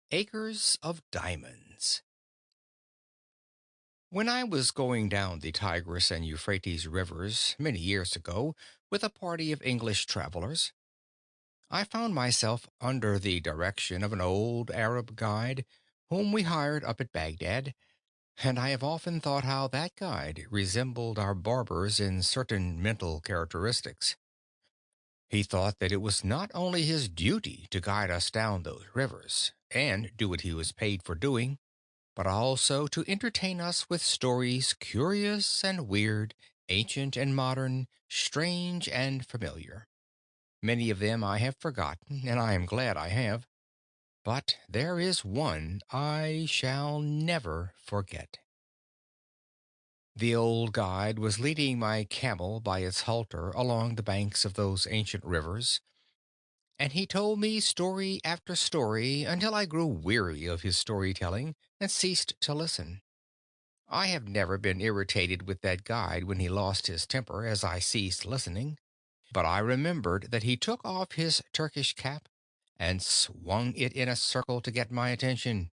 Acres of Diamonds. When I was going down the Tigris and Euphrates rivers many years ago with a party of English travelers, I found myself under the direction of an old Arab guide whom we hired up at Baghdad, and I have often thought how that guide resembled our barbers in certain mental characteristics. He thought that it was not only his duty to guide us down those rivers and do what he was paid for doing, but also to entertain us with stories curious and weird, ancient and modern, strange and familiar. Many of them I have forgotten, and I am glad I have, but there is one I shall never forget. The old guide was leading my camel by its halter along the banks of those ancient rivers, and he told me story after story until I grew weary of his storytelling and ceased to listen. I have never been irritated with that guide when he lost his temper as I ceased listening, but I remembered that he took off his Turkish cap and swung it in a circle to get my attention.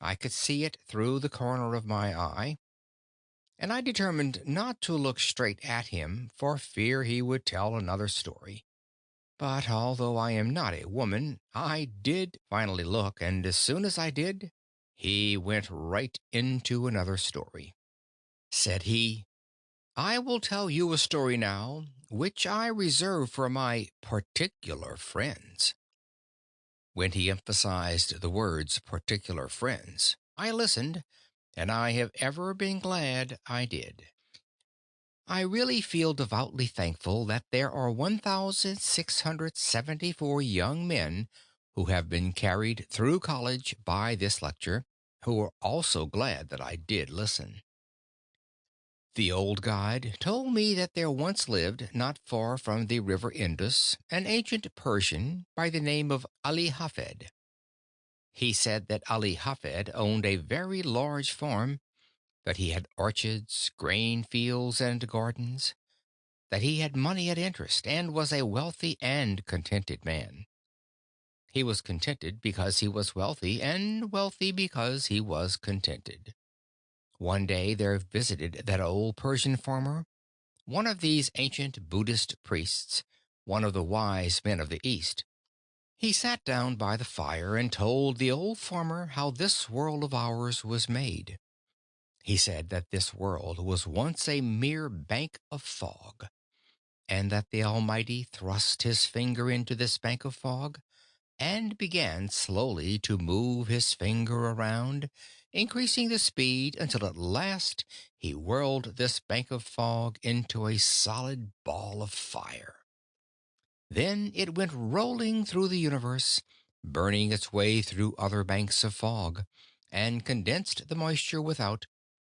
I could see it through the corner of my eye, and I determined not to look straight at him for fear he would tell another story. But although I am not a woman, I did finally look, and as soon as I did, he went right into another story. Said he, "I will tell you a story now, which I reserve for my particular friends." When he emphasized the words particular friends, I listened, and I have ever been glad I did. I really feel devoutly thankful that there are 1,674 young men who have been carried through college by this lecture, who are also glad that I did listen. The old guide told me that there once lived, not far from the river Indus, an ancient Persian by the name of Ali Hafed. He said that Ali Hafed owned a very large farm, that he had orchards, grain fields, and gardens, that he had money at interest, and was a wealthy and contented man. He was contented because he was wealthy, and wealthy because he was contented. One day there visited that old Persian farmer one of these ancient Buddhist priests, one of the wise men of the East. He sat down by the fire and told the old farmer how this world of ours was made. He said that this world was once a mere bank of fog, and that the Almighty thrust his finger into this bank of fog and began slowly to move his finger around, increasing the speed until at last he whirled this bank of fog into a solid ball of fire. Then it went rolling through the universe, burning its way through other banks of fog, and condensed the moisture without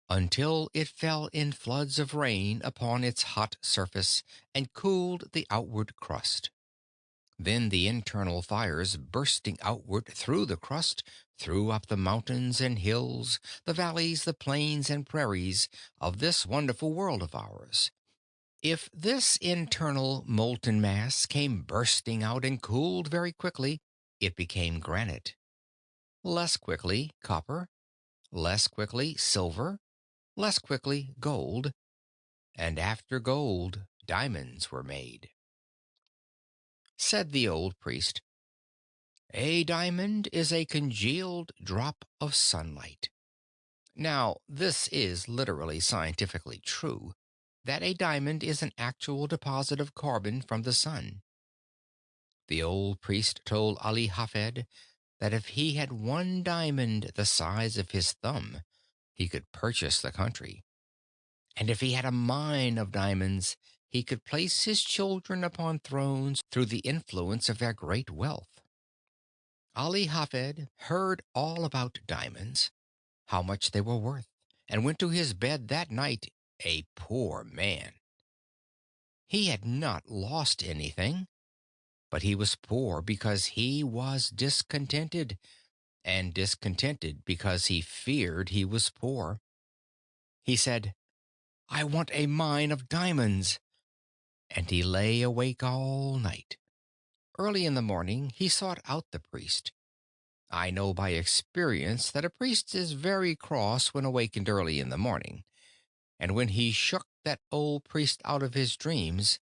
until it fell in floods of rain upon its hot surface and cooled the outward crust. Then the internal fires bursting outward through the crust threw up the mountains and hills, the valleys, the plains and prairies of this wonderful world of ours. If this internal molten mass came bursting out and cooled very quickly, it became granite. Less quickly, copper. Less quickly, silver. Less quickly, gold. And after gold, diamonds were made. Said the old priest, "A diamond is a congealed drop of sunlight." Now, this is literally scientifically true, that a diamond is an actual deposit of carbon from the sun. The old priest told Ali Hafed that if he had one diamond the size of his thumb, he could purchase the country. And if he had a mine of diamonds, he could place his children upon thrones through the influence of their great wealth. Ali Hafed heard all about diamonds, how much they were worth, and went to his bed that night a poor man. He had not lost anything, but he was poor because he was discontented, and discontented because he feared he was poor. He said, "I want a mine of diamonds," and he lay awake all night. Early in the morning he sought out the priest. I know by experience that a priest is very cross when awakened early in the morning, and when he shook that old priest out of his dreams,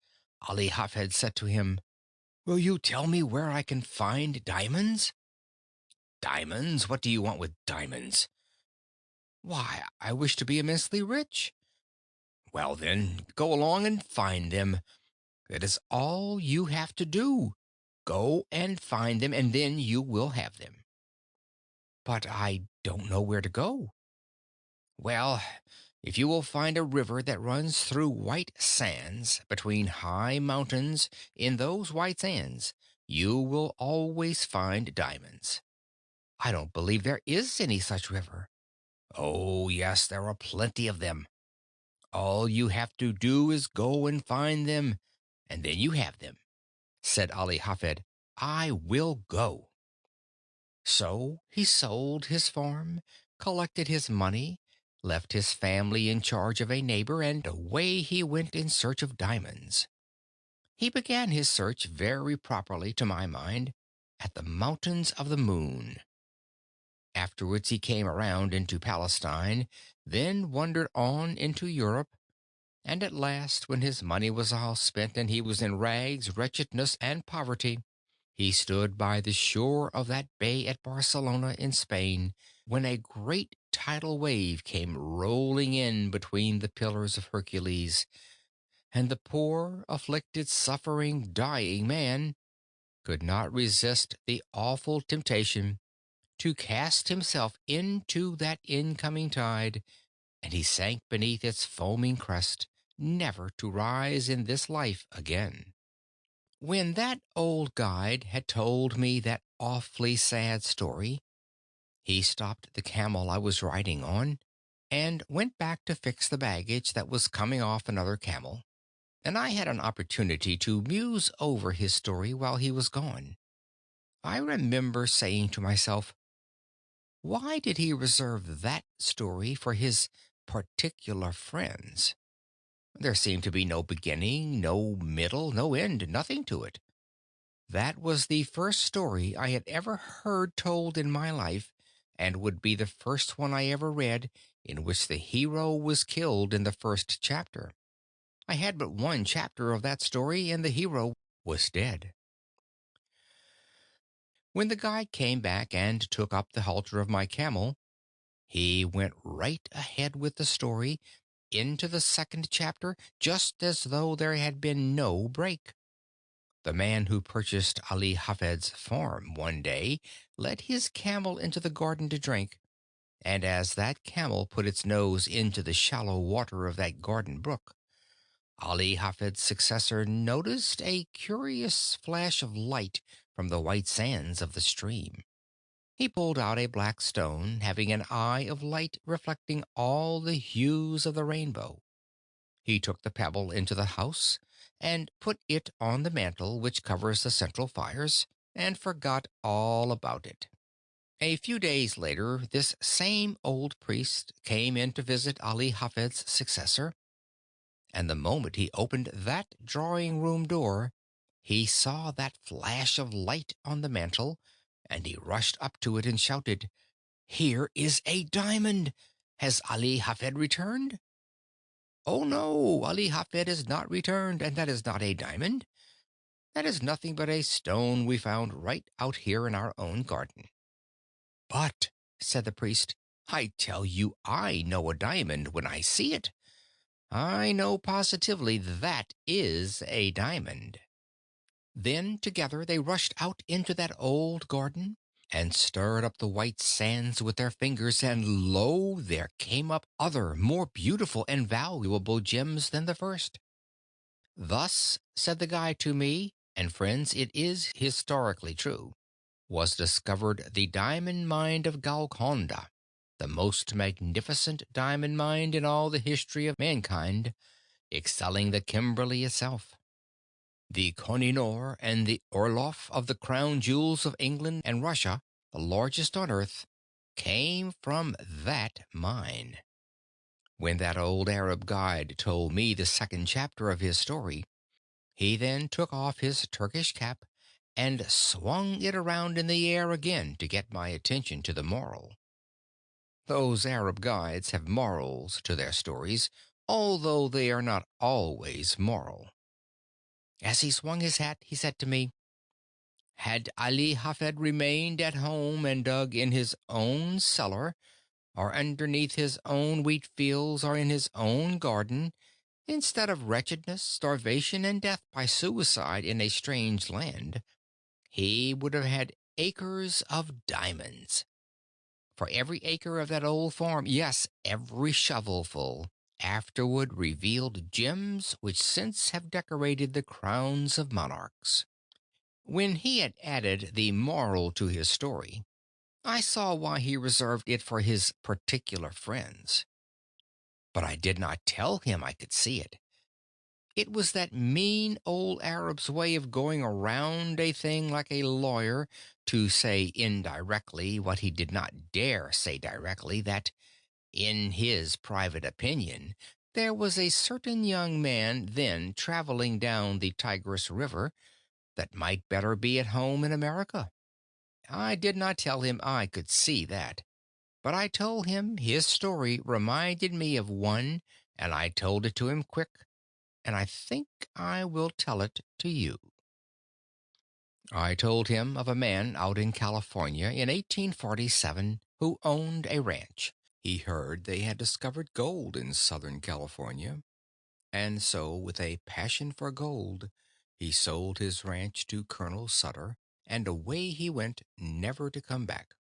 Ali Hafed said to him, "Will you tell me where I can find diamonds?" "Diamonds? What do you want with diamonds?" "Why, I wish to be immensely rich." "Well, then, go along and find them. That is all you have to do. Go and find them, and then you will have them." "But I don't know where to go." "Well, if you will find a river that runs through white sands between high mountains in those white sands, you will always find diamonds." "I don't believe there is any such river." "Oh, yes, there are plenty of them. All you have to do is go and find them, and then you have them." Said Ali Hafed, "I will go." So he sold his farm, collected his money, left his family in charge of a neighbor, and away he went in search of diamonds. He began his search very properly, to my mind, at the Mountains of the Moon. Afterwards he came around into Palestine, then wandered on into Europe, and at last, when his money was all spent and he was in rags, wretchedness, and poverty, he stood by the shore of that bay at Barcelona in Spain, when a great tidal wave came rolling in between the pillars of Hercules, and the poor, afflicted, suffering, dying man could not resist the awful temptation to cast himself into that incoming tide, and he sank beneath its foaming crest, never to rise in this life again. When that old guide had told me that awfully sad story, he stopped the camel I was riding on and went back to fix the baggage that was coming off another camel, and I had an opportunity to muse over his story while he was gone. I remember saying to myself, why did he reserve that story for his particular friends? There seemed to be no beginning, no middle, no end, nothing to it. That was the first story I had ever heard told in my life, and would be the first one I ever read in which the hero was killed in the first chapter. I had but one chapter of that story, and the hero was dead. When the guide came back and took up the halter of my camel, he went right ahead with the story into the second chapter, just as though there had been no break. The man who purchased Ali Hafed's farm one day led his camel into the garden to drink, and as that camel put its nose into the shallow water of that garden brook, Ali Hafed's successor noticed a curious flash of light from the white sands of the stream. He pulled out a black stone having an eye of light reflecting all the hues of the rainbow. He took the pebble into the house and put it on the mantel which covers the central fires, and forgot all about it. A few days later, this same old priest came in to visit Ali Hafed's successor, and the moment he opened that drawing room door, he saw that flash of light on the mantel, and he rushed up to it and shouted, "Here is a diamond! Has Ali Hafed returned?" "Oh, no, Ali Hafed is not returned, and that is not a diamond. That is nothing but a stone we found right out here in our own garden." "But," said the priest, "I tell you I know a diamond when I see it. I know positively that is a diamond." Then together they rushed out into that old garden and stirred up the white sands with their fingers, and lo, there came up other, more beautiful and valuable gems than the first. Thus, said the guide to me, and friends, it is historically true, was discovered the diamond mine of Golconda, the most magnificent diamond mine in all the history of mankind, excelling the Kimberley itself. The Koh-i-Noor and the Orloff of the crown jewels of England and Russia, the largest on earth, came from that mine. When that old Arab guide told me the second chapter of his story, he then took off his Turkish cap and swung it around in the air again to get my attention to the moral. Those Arab guides have morals to their stories, although they are not always moral. As he swung his hat, he said to me, "Had Ali Hafed remained at home and dug in his own cellar, or underneath his own wheat fields, or in his own garden, instead of wretchedness, starvation, and death by suicide in a strange land, he would have had acres of diamonds. For every acre of that old farm, yes, every shovelful, afterward revealed gems which since have decorated the crowns of monarchs." When he had added the moral to his story, I saw why he reserved it for his particular friends. But I did not tell him I could see it. It was that mean old Arab's way of going around a thing like a lawyer to say indirectly what he did not dare say directly, that, in his private opinion, there was a certain young man then traveling down the Tigris River that might better be at home in America. I did not tell him I could see that, but I told him his story reminded me of one, and I told it to him quick, and I think I will tell it to you. I told him of a man out in California in 1847 who owned a ranch. He heard they had discovered gold in Southern California, and so, with a passion for gold, he sold his ranch to Colonel Sutter, and away he went, never to come back.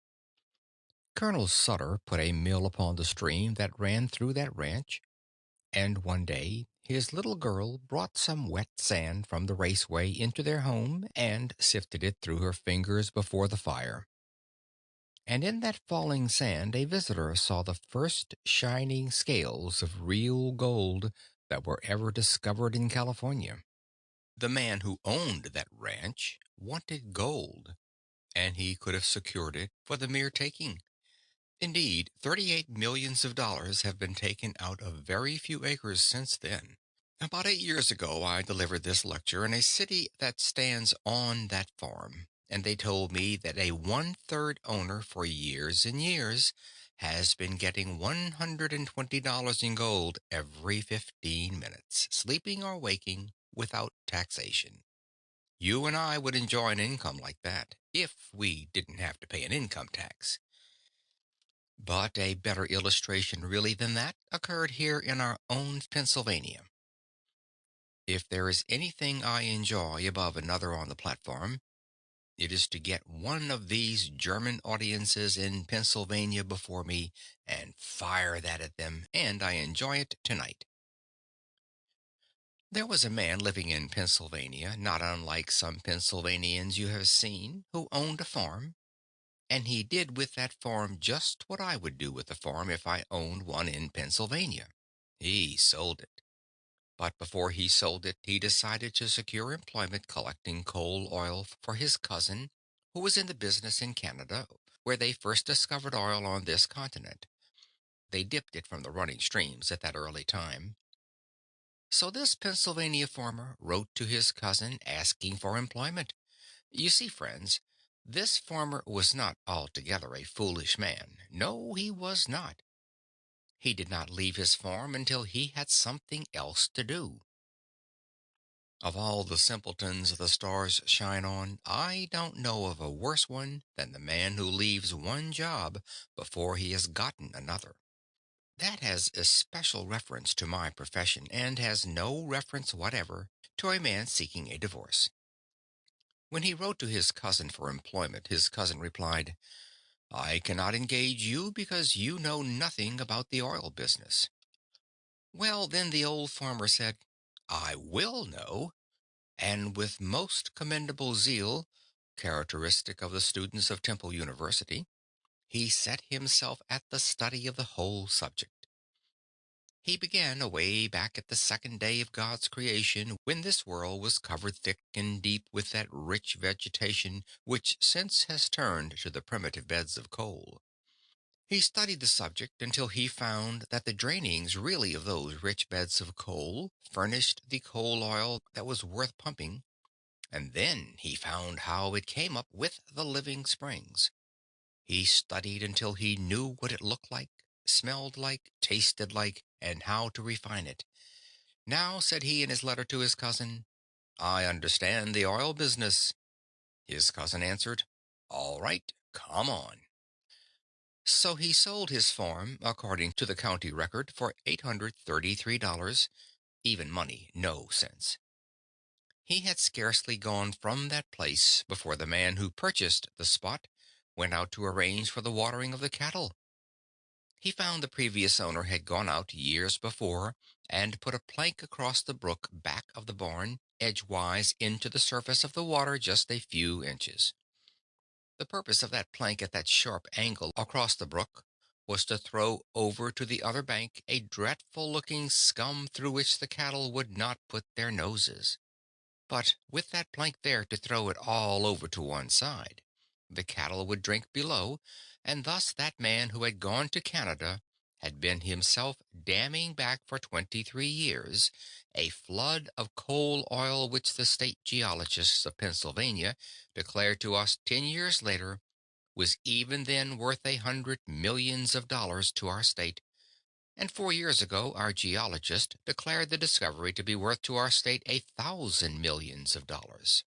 Colonel Sutter put a mill upon the stream that ran through that ranch, and one day his little girl brought some wet sand from the raceway into their home and sifted it through her fingers before the fire. And in that falling sand a visitor saw the first shining scales of real gold that were ever discovered in California. The man who owned that ranch wanted gold, and he could have secured it for the mere taking. Indeed, 38 millions of dollars have been taken out of very few acres since then. About 8 years ago, I delivered this lecture in a city that stands on that farm, and they told me that a one-third owner for years and years has been getting $120 in gold every 15 minutes, sleeping or waking, without taxation. You and I would enjoy an income like that if we didn't have to pay an income tax. But a better illustration really than that occurred here in our own Pennsylvania. If there is anything I enjoy above another on the platform, it is to get one of these German audiences in Pennsylvania before me and fire that at them, and I enjoy it tonight. There was a man living in Pennsylvania, not unlike some Pennsylvanians you have seen, who owned a farm, and he did with that farm just what I would do with a farm if I owned one in Pennsylvania. He sold it. But before he sold it, he decided to secure employment collecting coal oil for his cousin, who was in the business in Canada, where they first discovered oil on this continent. They dipped it from the running streams at that early time. So this Pennsylvania farmer wrote to his cousin asking for employment. You see, friends, this farmer was not altogether a foolish man. No, he was not. He did not leave his farm until he had something else to do. Of all the simpletons the stars shine on, I don't know of a worse one than the man who leaves one job before he has gotten another. That has especial reference to my profession and has no reference whatever to a man seeking a divorce. When he wrote to his cousin for employment, his cousin replied, "I cannot engage you because you know nothing about the oil business." Well, then the old farmer said, "I will know," and with most commendable zeal, characteristic of the students of Temple University, he set himself at the study of the whole subject. He began away back at the second day of God's creation, when this world was covered thick and deep with that rich vegetation which since has turned to the primitive beds of coal. He studied the subject until he found that the drainings really of those rich beds of coal furnished the coal oil that was worth pumping, and then he found how it came up with the living springs. He studied until he knew what it looked like, smelled like, tasted like, and how to refine it. Now, said he in his letter to his cousin, I understand the oil business. His cousin answered, All right, come on. So he sold his farm, according to the county record, for $833, even money, no sense. He had scarcely gone from that place before the man who purchased the spot went out to arrange for the watering of the cattle. He found the previous owner had gone out years before and put a plank across the brook back of the barn, edgewise into the surface of the water just a few inches. The purpose of that plank at that sharp angle across the brook was to throw over to the other bank a dreadful looking scum through which the cattle would not put their noses. But with that plank there to throw it all over to one side, the cattle would drink below, and thus that man who had gone to Canada had been himself damming back for 23 years a flood of coal oil which the state geologists of Pennsylvania declared to us 10 years later was even then worth 100 millions of dollars to our state, and 4 years ago, our geologist declared the discovery to be worth to our state 1,000 millions of dollars.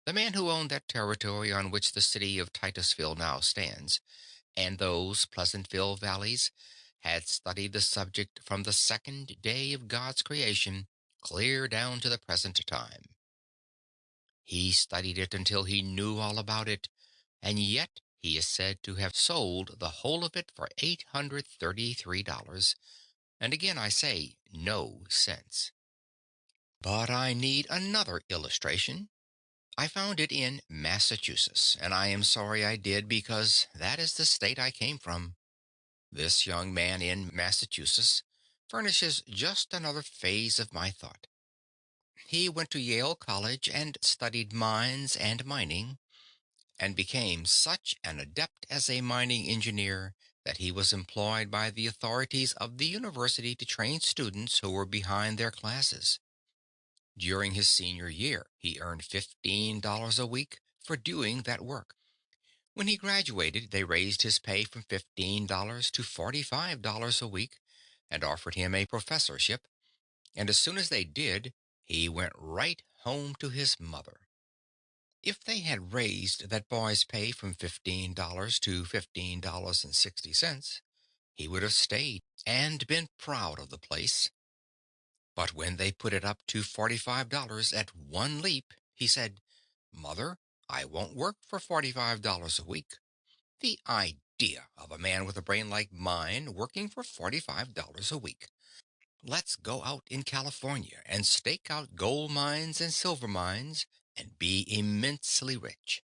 The man who owned that territory on which the city of Titusville now stands, and those Pleasantville valleys, had studied the subject from the second day of God's creation clear down to the present time. He studied it until he knew all about it, and yet he is said to have sold the whole of it for $833, and again I say, no sense. But I need another illustration. I found it in Massachusetts, and I am sorry I did because that is the state I came from. This young man in Massachusetts furnishes just another phase of my thought. He went to Yale College and studied mines and mining, and became such an adept as a mining engineer that he was employed by the authorities of the university to train students who were behind their classes. During his senior year, he earned $15 a week for doing that work. When he graduated, they raised his pay from $15 to $45 a week and offered him a professorship, and as soon as they did, he went right home to his mother. If they had raised that boy's pay from $15 to $15.60, he would have stayed and been proud of the place. But when they put it up to $45 at one leap, he said, Mother, I won't work for $45 a week. The idea of a man with a brain like mine working for $45 a week. Let's go out in California and stake out gold mines and silver mines and be immensely rich.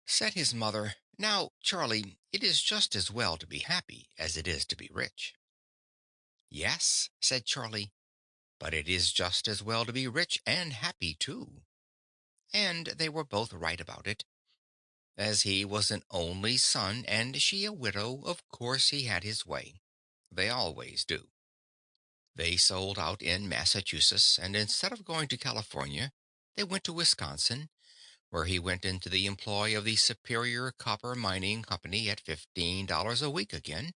Said his mother, Now, Charlie, it is just as well to be happy as it is to be rich. Yes, said Charlie, but it is just as well to be rich and happy too. And they were both right about it. As he was an only son and she a widow, of course he had his way. They always do. They sold out in Massachusetts, and instead of going to California, they went to Wisconsin, where he went into the employ of the Superior Copper Mining Company at $15 a week again,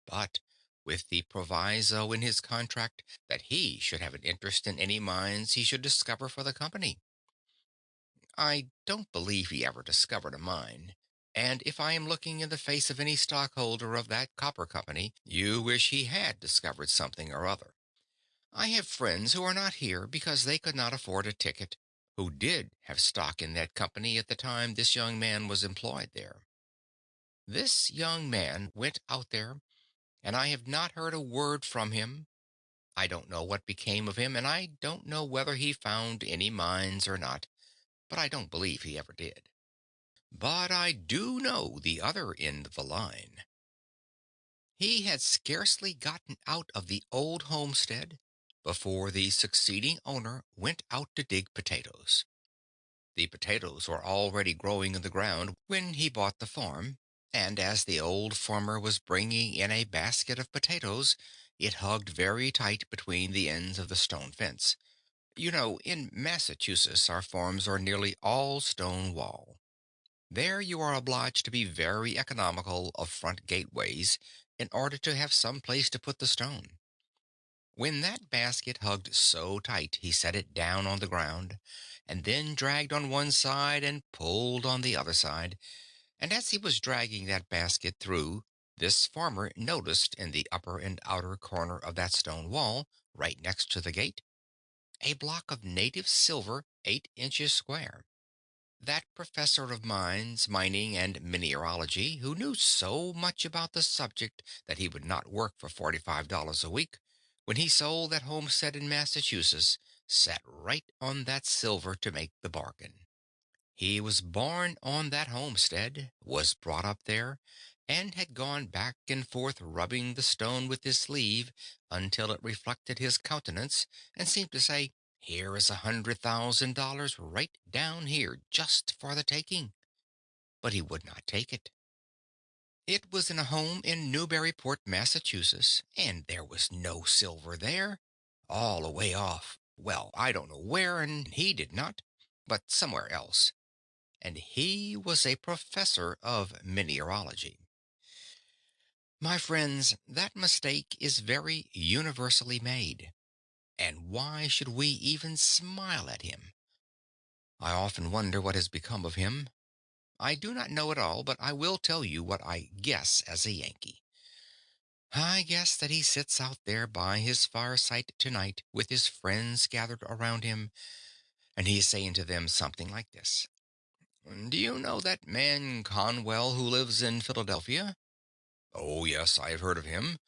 but with the proviso in his contract that he should have an interest in any mines he should discover for the company. I don't believe he ever discovered a mine, and if I am looking in the face of any stockholder of that copper company, you wish he had discovered something or other. I have friends who are not here because they could not afford a ticket, who did have stock in that company at the time this young man was employed there. This young man went out there, and I have not heard a word from him. I don't know what became of him, and I don't know whether he found any mines or not, but I don't believe he ever did. But I do know the other end of the line. He had scarcely gotten out of the old homestead before the succeeding owner went out to dig potatoes. The potatoes were already growing in the ground when he bought the farm, and as the old farmer was bringing in a basket of potatoes, it hugged very tight between the ends of the stone fence. In Massachusetts, our farms are nearly all stone wall. There you are obliged to be very economical of front gateways in order to have some place to put the stone. When that basket hugged so tight, he set it down on the ground, and then dragged on one side and pulled on the other side. And as he was dragging that basket through, this farmer noticed in the upper and outer corner of that stone wall, right next to the gate, a block of native silver 8 inches square. That professor of mines, mining, and mineralogy, who knew so much about the subject that he would not work for $45 a week, when he sold that homestead in Massachusetts, sat right on that silver to make the bargain. He was born on that homestead, was brought up there, and had gone back and forth rubbing the stone with his sleeve until it reflected his countenance and seemed to say, "Here is $100,000 right down here just for the taking." But he would not take it. It was in a home in Newburyport, Massachusetts, and there was no silver there. All away off. Well, I don't know where, and he did not, but somewhere else. And he was a professor of mineralogy. My friends, that mistake is very universally made. And why should we even smile at him? I often wonder what has become of him. I do not know it all, but I will tell you what I guess as a Yankee. I guess that he sits out there by his fireside tonight with his friends gathered around him, and he is saying to them something like this. "Do you know that man Conwell who lives in Philadelphia? Oh, yes, I have heard of him.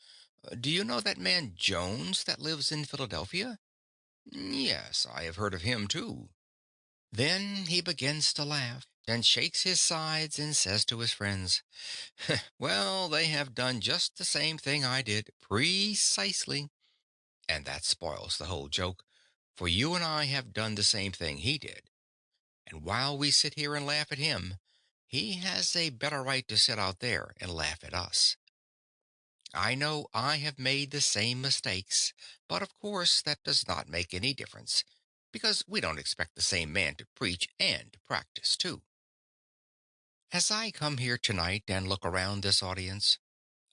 Do you know that man Jones that lives in Philadelphia? Yes, I have heard of him too." Then he begins to laugh and shakes his sides and says to his friends, "Well, they have done just the same thing I did, precisely." And that spoils the whole joke, for you and I have done the same thing he did. And while we sit here and laugh at him, he has a better right to sit out there and laugh at us. I know I have made the same mistakes, but of course that does not make any difference, because we don't expect the same man to preach and practice too. As I come here tonight and look around this audience,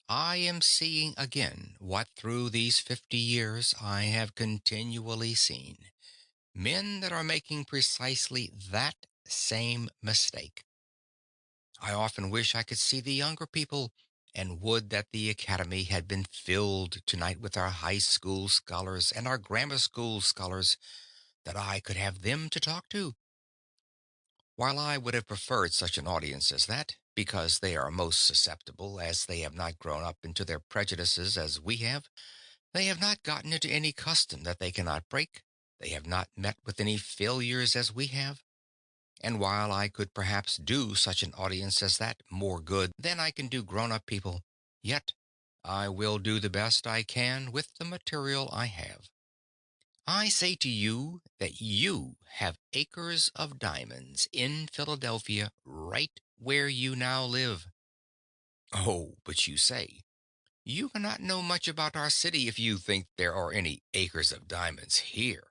I am seeing again what through these 50 years I have continually seen. Men that are making precisely that same mistake. I often wish I could see the younger people, and would that the academy had been filled tonight with our high school scholars and our grammar school scholars, that I could have them to talk to. While I would have preferred such an audience as that, because they are most susceptible, as they have not grown up into their prejudices as we have, they have not gotten into any custom that they cannot break, they have not met with any failures as we have. And while I could perhaps do such an audience as that more good than I can do grown up people, yet I will do the best I can with the material I have. I say to you that you have acres of diamonds in Philadelphia right where you now live. Oh, but you say, you cannot know much about our city if you think there are any acres of diamonds here.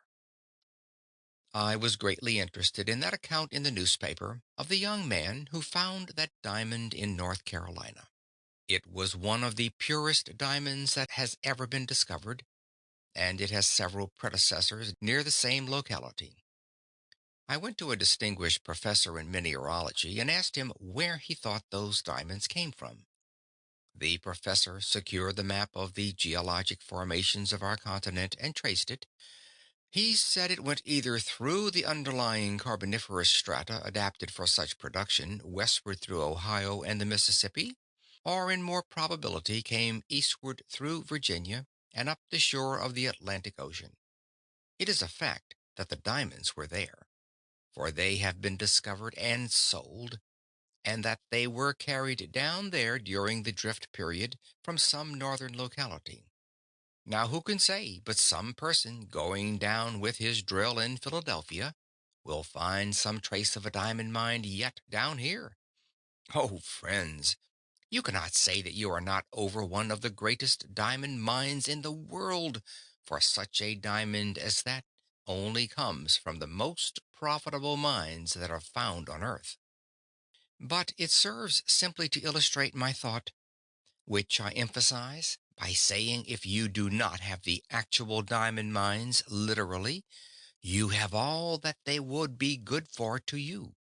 I was greatly interested in that account in the newspaper of the young man who found that diamond in North Carolina. It was one of the purest diamonds that has ever been discovered, and it has several predecessors near the same locality. I went to a distinguished professor in mineralogy and asked him where he thought those diamonds came from. The professor secured the map of the geologic formations of our continent and traced it. He said it went either through the underlying carboniferous strata adapted for such production westward through Ohio and the Mississippi, or in more probability came eastward through Virginia and up the shore of the Atlantic Ocean. It is a fact that the diamonds were there, for they have been discovered and sold, and that they were carried down there during the drift period from some northern locality. Now, who can say but some person going down with his drill in Philadelphia will find some trace of a diamond mine yet down here? Oh, friends, you cannot say that you are not over one of the greatest diamond mines in the world, for such a diamond as that only comes from the most profitable mines that are found on earth. But it serves simply to illustrate my thought, which I emphasize by saying if you do not have the actual diamond mines literally, you have all that they would be good for to you.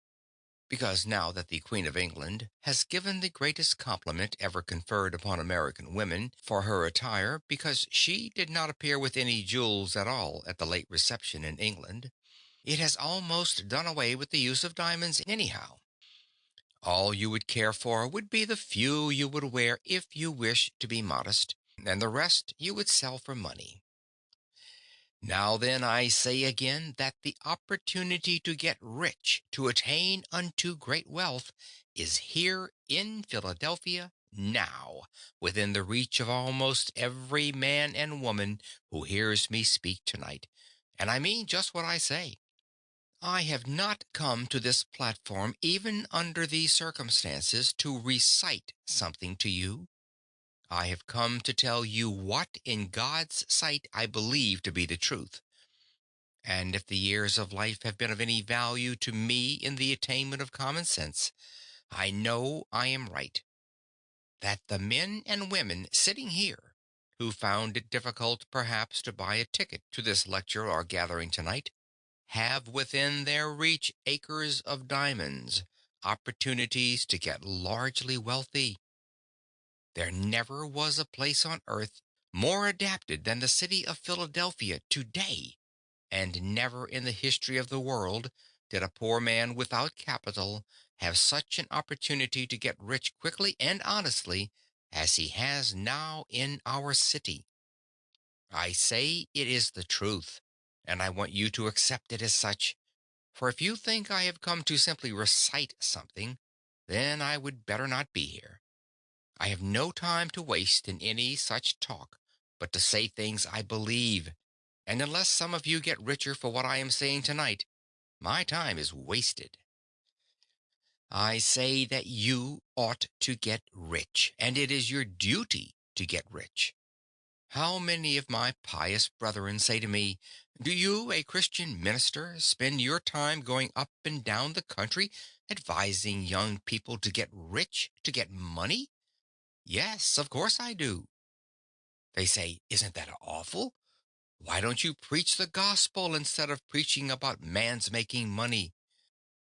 Because now that the Queen of England has given the greatest compliment ever conferred upon American women for her attire, because she did not appear with any jewels at all at the late reception in England, it has almost done away with the use of diamonds anyhow. All you would care for would be the few you would wear if you wish to be modest, and the rest you would sell for money. Now then, I say again that the opportunity to get rich, to attain unto great wealth, is here in Philadelphia now, within the reach of almost every man and woman who hears me speak tonight. And I mean just what I say. I have not come to this platform, even under these circumstances, to recite something to you. I have come to tell you what, in God's sight, I believe to be the truth. And if the years of life have been of any value to me in the attainment of common sense, I know I am right. That the men and women sitting here, who found it difficult perhaps to buy a ticket to this lecture or gathering tonight, have within their reach acres of diamonds, opportunities to get largely wealthy. There never was a place on earth more adapted than the city of Philadelphia today, and never in the history of the world did a poor man without capital have such an opportunity to get rich quickly and honestly as he has now in our city. I say it is the truth, and I want you to accept it as such. For if you think I have come to simply recite something, then I would better not be here. I have no time to waste in any such talk, but to say things I believe. And unless some of you get richer for what I am saying tonight, my time is wasted. I say that you ought to get rich, and it is your duty to get rich. How many of my pious brethren say to me, "Do you, a Christian minister, spend your time going up and down the country advising young people to get rich, to get money?" Yes, of course I do. They say, "Isn't that awful? Why don't you preach the gospel instead of preaching about man's making money?"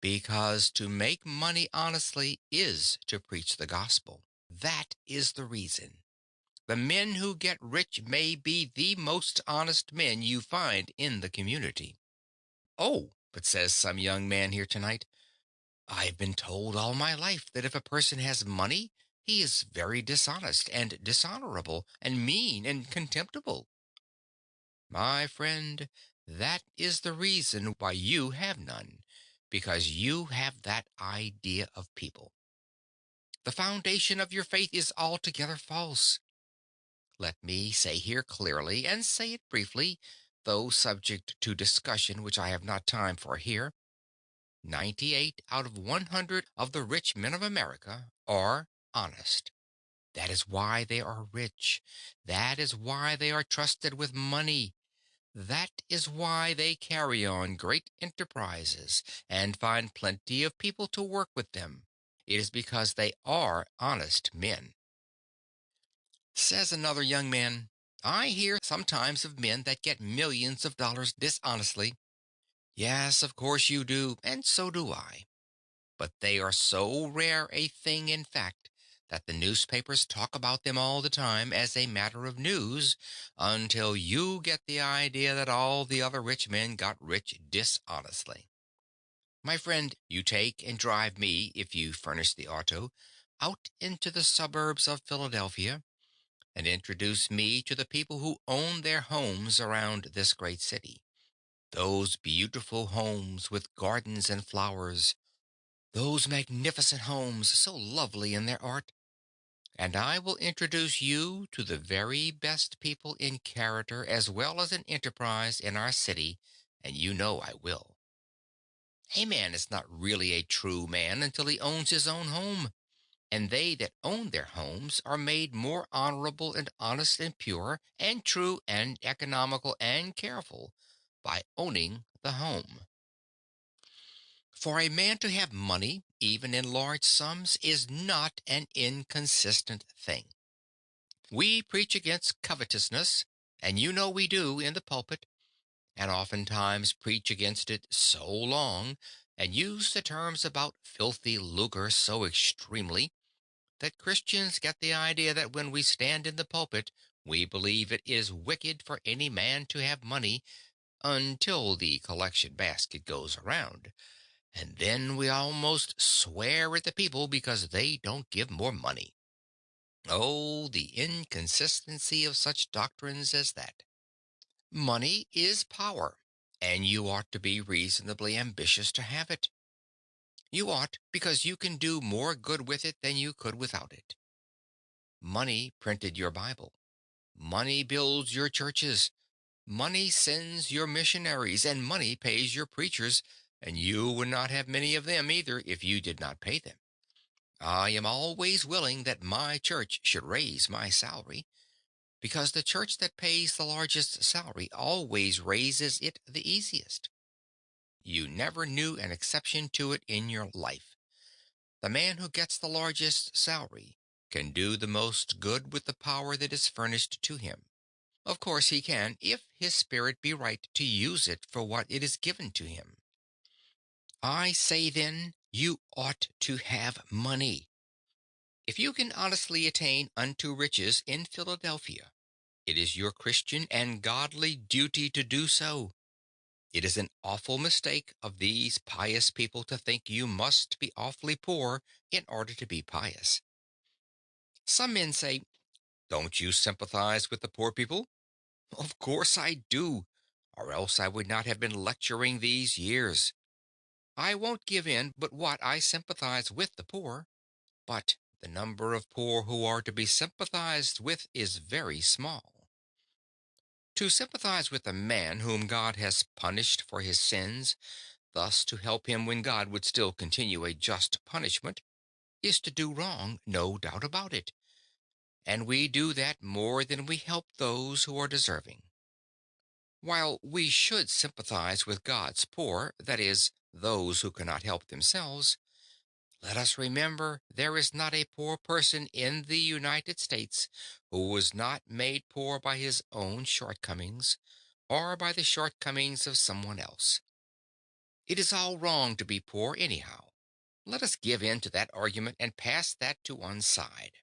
Because to make money honestly is to preach the gospel. That is the reason. The men who get rich may be the most honest men you find in the community. Oh, but says some young man here tonight, "I've been told all my life that if a person has money, he is very dishonest and dishonorable and mean and contemptible." My friend, that is the reason why you have none, because you have that idea of people. The foundation of your faith is altogether false. Let me say here clearly, and say it briefly, though subject to discussion which I have not time for here. 98 out of 100 of the rich men of America are honest. That is why they are rich. That is why they are trusted with money. That is why they carry on great enterprises and find plenty of people to work with them. It is because they are honest men. Says another young man, "I hear sometimes of men that get millions of dollars dishonestly." Yes, of course you do, and so do I. But they are so rare a thing in fact that the newspapers talk about them all the time as a matter of news until you get the idea that all the other rich men got rich dishonestly. My friend, you take and drive me, if you furnish the auto, out into the suburbs of Philadelphia and introduce me to the people who own their homes around this great city. Those beautiful homes with gardens and flowers, those magnificent homes, so lovely in their art. And I will introduce you to the very best people in character as well as in enterprise in our city, and you know I will. A man is not really a true man until he owns his own home, and they that own their homes are made more honorable and honest and pure and true and economical and careful by owning the home. For a man to have money, even in large sums, is not an inconsistent thing. We preach against covetousness, and you know we do in the pulpit, and oftentimes preach against it so long, and use the terms about filthy lucre so extremely, that Christians get the idea that when we stand in the pulpit, we believe it is wicked for any man to have money until the collection basket goes around. And then we almost swear at the people because they don't give more money. Oh, the inconsistency of such doctrines as that. Money is power, and you ought to be reasonably ambitious to have it. You ought, because you can do more good with it than you could without it. Money printed your Bible. Money builds your churches. Money sends your missionaries, and money pays your preachers, and you would not have many of them either if you did not pay them. I am always willing that my church should raise my salary, because the church that pays the largest salary always raises it the easiest. You never knew an exception to it in your life. The man who gets the largest salary can do the most good with the power that is furnished to him. Of course he can, if his spirit be right to use it for what it is given to him. I say then, you ought to have money. If you can honestly attain unto riches in Philadelphia, it is your Christian and godly duty to do so. It is an awful mistake of these pious people to think you must be awfully poor in order to be pious. Some men say, "Don't you sympathize with the poor people?" Of course I do, or else I would not have been lecturing these years. I won't give in but what I sympathize with the poor, but the number of poor who are to be sympathized with is very small. To sympathize with a man whom God has punished for his sins, thus to help him when God would still continue a just punishment, is to do wrong, no doubt about it. And we do that more than we help those who are deserving. While we should sympathize with God's poor, that is, those who cannot help themselves, let us remember there is not a poor person in the United States who was not made poor by his own shortcomings or by the shortcomings of someone else. It is all wrong to be poor anyhow. Let us give in to that argument and pass that to one side.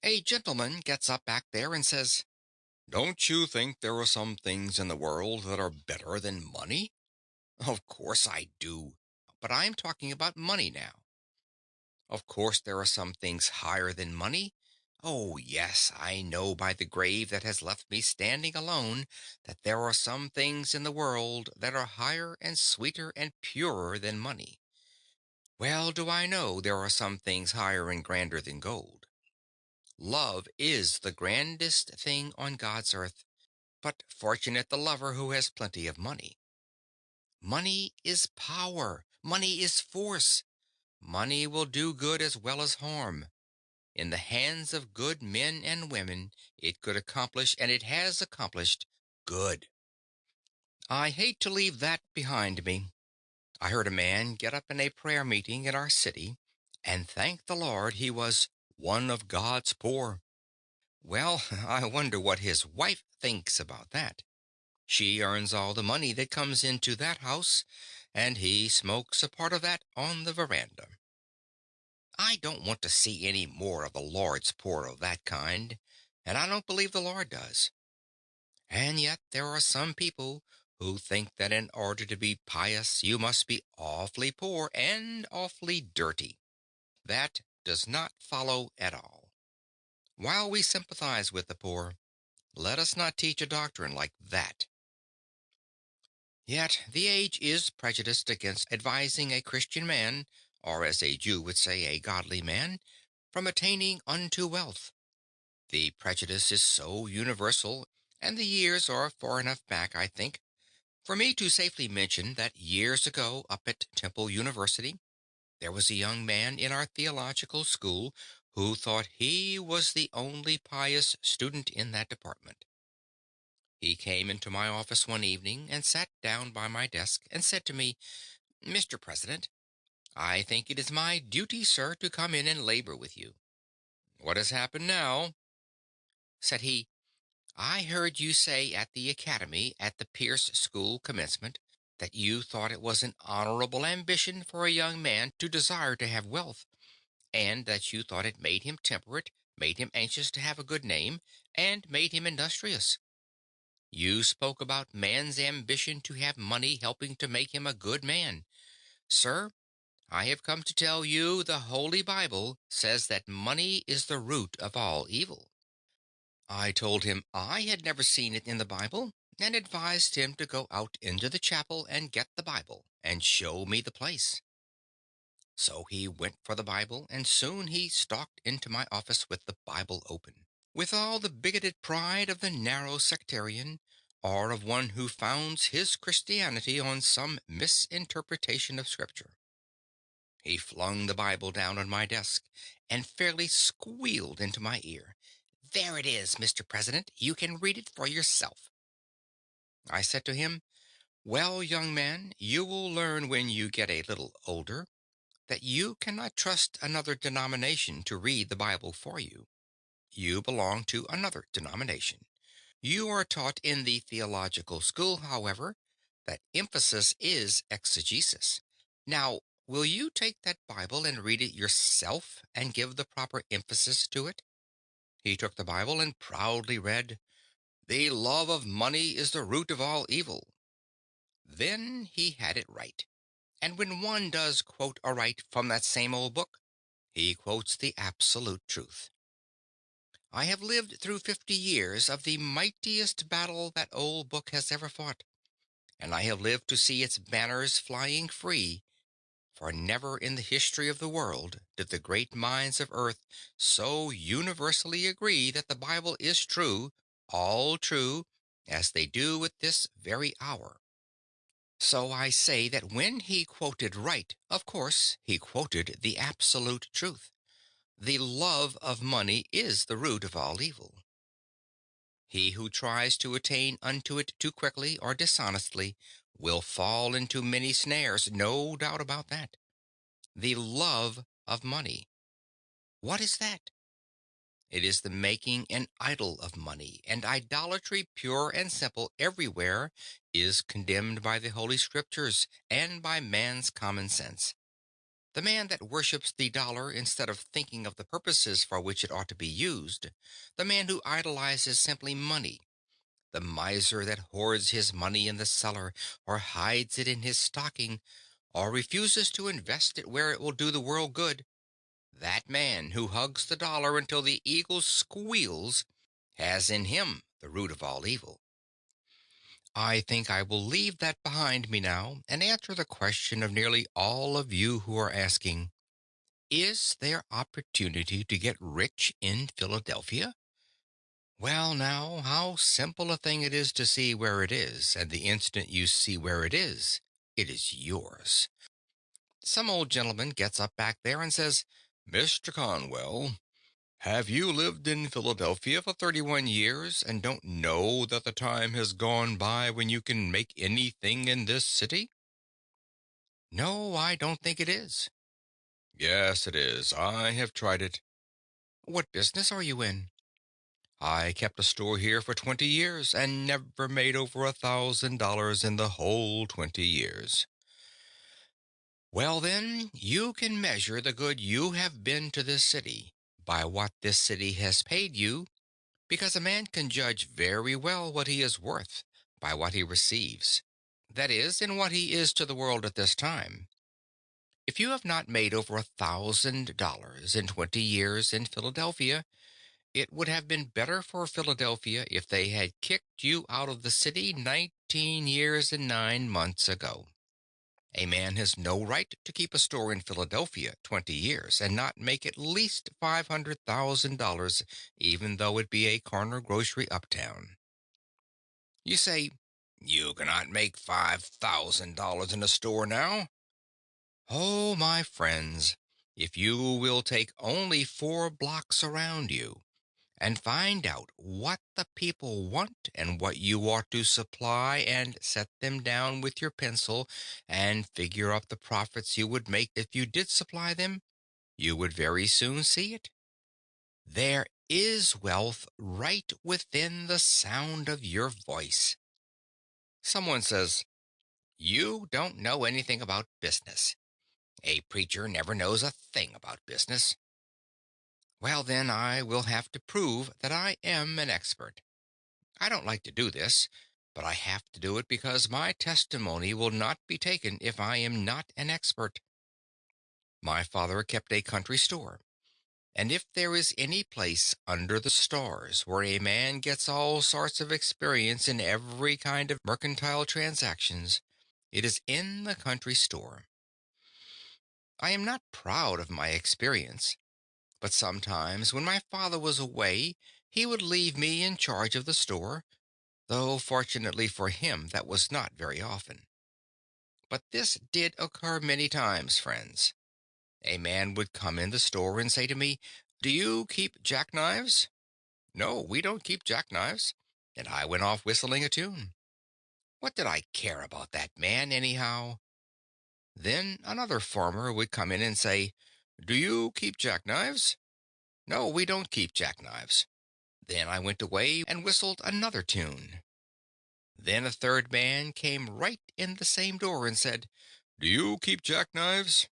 A gentleman gets up back there and says, "Don't you think there are some things in the world that are better than money?" Of course I do. But I'm talking about money now. Of course there are some things higher than money. Oh, yes, I know by the grave that has left me standing alone that there are some things in the world that are higher and sweeter and purer than money. Well do I know there are some things higher and grander than gold. Love is the grandest thing on God's earth, but fortunate the lover who has plenty of money. Money is power. Money is force. Money will do good as well as harm. In the hands of good men and women, it could accomplish, and it has accomplished, good. I hate to leave that behind me. I heard a man get up in a prayer meeting in our city and thank the Lord he was one of God's poor. Well, I wonder what his wife thinks about that. She earns all the money that comes into that house, and he smokes a part of that on the veranda. I don't want to see any more of the Lord's poor of that kind, and I don't believe the Lord does. And yet there are some people who think that in order to be pious you must be awfully poor and awfully dirty. That does not follow at all. While we sympathize with the poor, let us not teach a doctrine like that. Yet the age is prejudiced against advising a Christian man, or as a Jew would say, a godly man, from attaining unto wealth. The prejudice is so universal, and the years are far enough back, I think, for me to safely mention that years ago up at Temple University, there was a young man in our theological school who thought he was the only pious student in that department. He came into my office one evening and sat down by my desk and said to me, "Mr. President, I think it is my duty, sir, to come in and labor with you." "What has happened now?" said he. "I heard you say at the academy at the Pierce School commencement that you thought it was an honorable ambition for a young man to desire to have wealth, and that you thought it made him temperate, made him anxious to have a good name, and made him industrious. You spoke about man's ambition to have money helping to make him a good man. Sir, I have come to tell you the Holy Bible says that money is the root of all evil." I told him I had never seen it in the Bible, and advised him to go out into the chapel and get the Bible and show me the place. So he went for the Bible, and soon he stalked into my office with the Bible open, with all the bigoted pride of the narrow sectarian, or of one who founds his Christianity on some misinterpretation of Scripture. He flung the Bible down on my desk and fairly squealed into my ear, "There it is, Mr. President. You can read it for yourself." I said to him, "Well, young man, you will learn when you get a little older that you cannot trust another denomination to read the Bible for you. You belong to another denomination. You are taught in the theological school, however, that emphasis is exegesis. Now, will you take that Bible and read it yourself and give the proper emphasis to it?" He took the Bible and proudly read, "The love of money is the root of all evil." Then he had it right. And when one does quote aright from that same old book, he quotes the absolute truth. I have lived through 50 years of the mightiest battle that old book has ever fought, and I have lived to see its banners flying free, for never in the history of the world did the great minds of earth so universally agree that the Bible is true, all true, as they do at this very hour. So I say that when he quoted right, of course, he quoted the absolute truth. The love of money is the root of all evil. He who tries to attain unto it too quickly or dishonestly will fall into many snares, no doubt about that. The love of money. What is that? It is the making an idol of money, and idolatry, pure and simple, everywhere, is condemned by the Holy Scriptures and by man's common sense. The man that worships the dollar instead of thinking of the purposes for which it ought to be used, the man who idolizes simply money, the miser that hoards his money in the cellar, or hides it in his stocking, or refuses to invest it where it will do the world good, that man who hugs the dollar until the eagle squeals has in him the root of all evil. I think I will leave that behind me now and answer the question of nearly all of you who are asking, is there opportunity to get rich in Philadelphia? Well, now, how simple a thing it is to see where it is, and the instant you see where it is yours. Some old gentleman gets up back there and says, "Mr. Conwell, have you lived in Philadelphia for 31 years and don't know that the time has gone by when you can make anything in this city?" No, I don't think it is. Yes, it is. I have tried it. What business are you in? I kept a store here for 20 years and never made over $1,000 in the whole 20 years. Well, then, you can measure the good you have been to this city by what this city has paid you, because a man can judge very well what he is worth by what he receives. That is, in what he is to the world at this time. If you have not made over $1,000 in 20 years in Philadelphia, it would have been better for Philadelphia if they had kicked you out of the city 19 years and 9 months ago. A man has no right to keep a store in Philadelphia 20 years and not make at least $500,000, even though it be a corner grocery uptown. You say, "You cannot make $5,000 in a store now." Oh, my friends, if you will take only 4 blocks around you and find out what the people want and what you ought to supply and set them down with your pencil and figure up the profits you would make if you did supply them, you would very soon see it. There is wealth right within the sound of your voice. Someone says, "You don't know anything about business. A preacher never knows a thing about business." Well, then I will have to prove that I am an expert. I don't like to do this, but I have to do it because my testimony will not be taken if I am not an expert. My father kept a country store, and if there is any place under the stars where a man gets all sorts of experience in every kind of mercantile transactions, it is in the country store. I am not proud of my experience, but sometimes when my father was away, he would leave me in charge of the store, though fortunately for him that was not very often. But this did occur many times, friends. A man would come in the store and say to me, "Do you keep jackknives?" "No, we don't keep jackknives." And I went off whistling a tune. What did I care about that man, anyhow? Then another farmer would come in and say, "Do you keep jackknives?" "No, we don't keep jackknives." Then I went away and whistled another tune. Then a third man came right in the same door and said, "Do you keep jackknives?"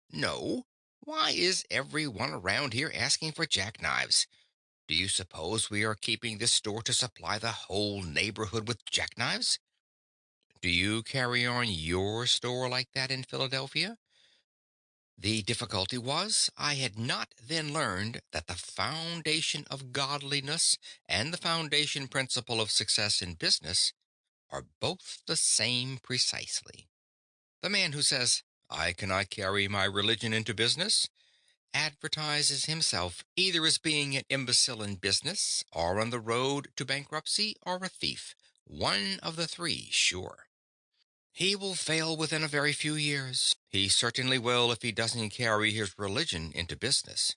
"No. Why is every one around here asking for jackknives? Do you suppose we are keeping this store to supply the whole neighborhood with jackknives?" Do you carry on your store like that in Philadelphia? The difficulty was, I had not then learned that the foundation of godliness and the foundation principle of success in business are both the same precisely. The man who says, "I cannot carry my religion into business," advertises himself either as being an imbecile in business, or on the road to bankruptcy, or a thief. One of the three, sure. He will fail within a very few years. He certainly will if he doesn't carry his religion into business.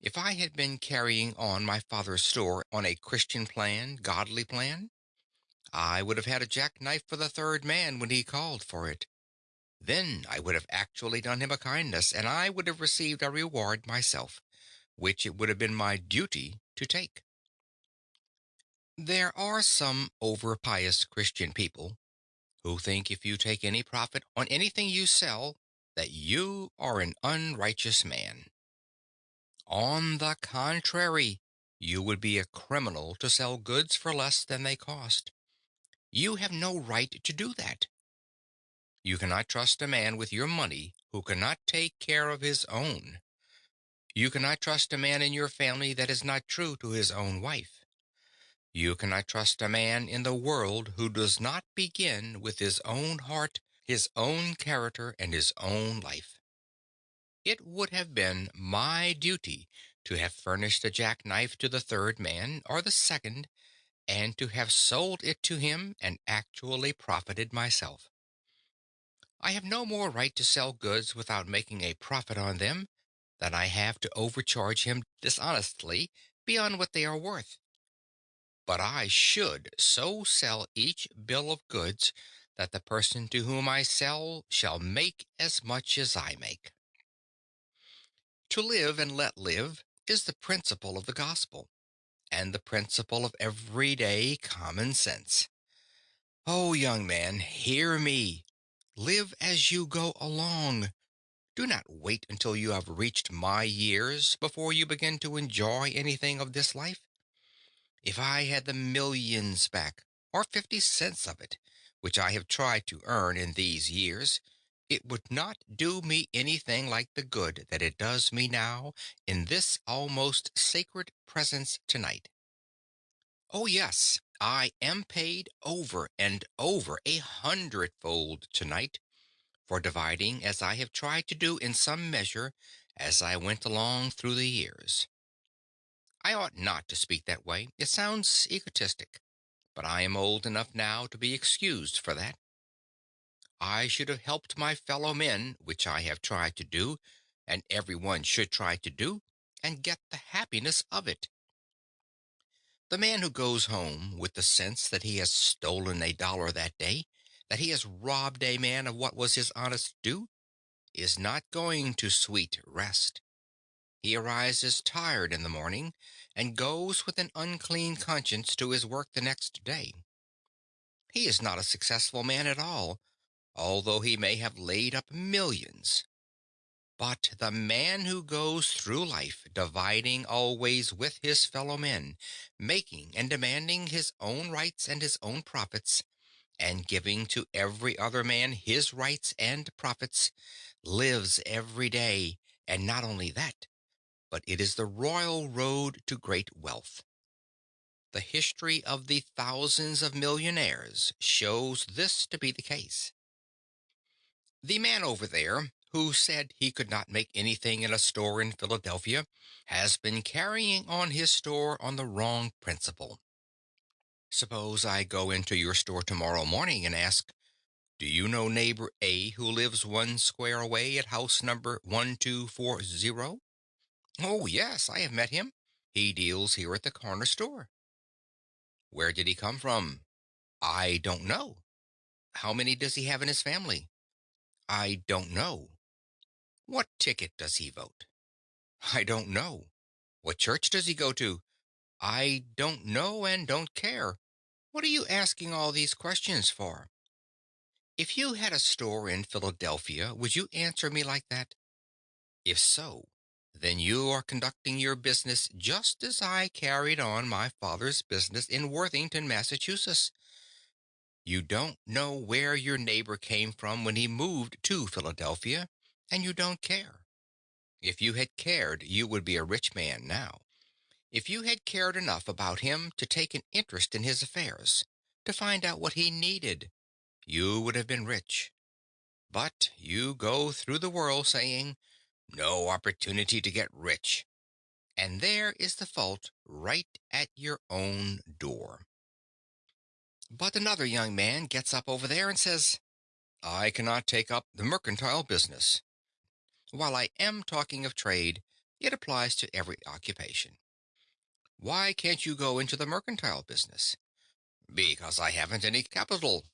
If I had been carrying on my father's store on a Christian plan, godly plan, I would have had a jackknife for the third man when he called for it. Then I would have actually done him a kindness, and I would have received a reward myself, which it would have been my duty to take. There are some over pious Christian people who think if you take any profit on anything you sell, that you are an unrighteous man. On the contrary, you would be a criminal to sell goods for less than they cost. You have no right to do that. You cannot trust a man with your money who cannot take care of his own. You cannot trust a man in your family that is not true to his own wife. You cannot trust a man in the world who does not begin with his own heart, his own character, and his own life. It would have been my duty to have furnished a jackknife to the third man, or the second, and to have sold it to him and actually profited myself. I have no more right to sell goods without making a profit on them than I have to overcharge him dishonestly beyond what they are worth. But I should so sell each bill of goods that the person to whom I sell shall make as much as I make. To live and let live is the principle of the gospel, and the principle of everyday common sense. Oh, young man, hear me. Live as you go along. Do not wait until you have reached my years before you begin to enjoy anything of this life. If I had the millions back, or 50 cents of it, which I have tried to earn in these years, it would not do me anything like the good that it does me now in this almost sacred presence tonight. Oh, yes, I am paid over and over 100-fold tonight for dividing as I have tried to do in some measure as I went along through the years. I ought not to speak that way. It sounds egotistic, but I am old enough now to be excused for that. I should have helped my fellow men, which I have tried to do, and everyone should try to do, and get the happiness of it. The man who goes home with the sense that he has stolen a dollar that day, that he has robbed a man of what was his honest due, is not going to sweet rest. He arises tired in the morning and goes with an unclean conscience to his work the next day. He is not a successful man at all, although he may have laid up millions. But the man who goes through life dividing always with his fellow men, making and demanding his own rights and his own profits, and giving to every other man his rights and profits, lives every day, and not only that, but it is the royal road to great wealth. The history of the thousands of millionaires shows this to be the case. The man over there, who said he could not make anything in a store in Philadelphia, has been carrying on his store on the wrong principle. Suppose I go into your store tomorrow morning and ask, "Do you know neighbor A who lives 1 square away at house number 1240?" "Oh, yes, I have met him. He deals here at the corner store." "Where did he come from?" "I don't know." "How many does he have in his family?" "I don't know." "What ticket does he vote?" "I don't know." "What church does he go to?" "I don't know and don't care. What are you asking all these questions for?" If you had a store in Philadelphia, would you answer me like that? If so, then you are conducting your business just as I carried on my father's business in Worthington, Massachusetts. You don't know where your neighbor came from when he moved to Philadelphia, and you don't care. If you had cared, you would be a rich man now. If you had cared enough about him to take an interest in his affairs, to find out what he needed, you would have been rich. But you go through the world saying, "No opportunity to get rich." And there is the fault right at your own door. But another young man gets up over there and says, "I cannot take up the mercantile business." While I am talking of trade, it applies to every occupation. "Why can't you go into the mercantile business?" "Because I haven't any capital."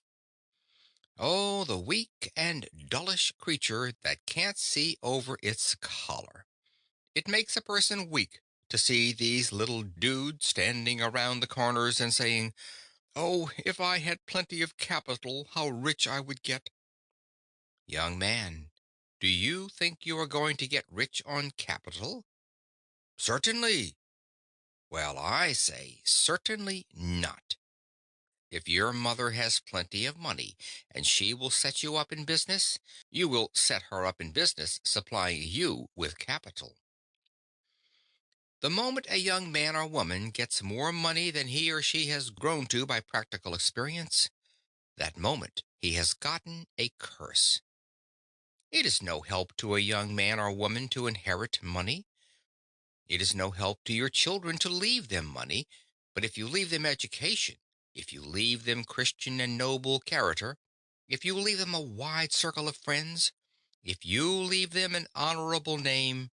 Oh, the weak and dullish creature that can't see over its collar. It makes a person weak to see these little dudes standing around the corners and saying, "Oh, if I had plenty of capital, how rich I would get." Young man, do you think you are going to get rich on capital? Certainly. Well, I say certainly not. If your mother has plenty of money and she will set you up in business, you will set her up in business supplying you with capital. The moment a young man or woman gets more money than he or she has grown to by practical experience, that moment he has gotten a curse. It is no help to a young man or woman to inherit money. It is no help to your children to leave them money, but if you leave them education, if you leave them Christian and noble character, if you leave them a wide circle of friends, if you leave them an honorable name,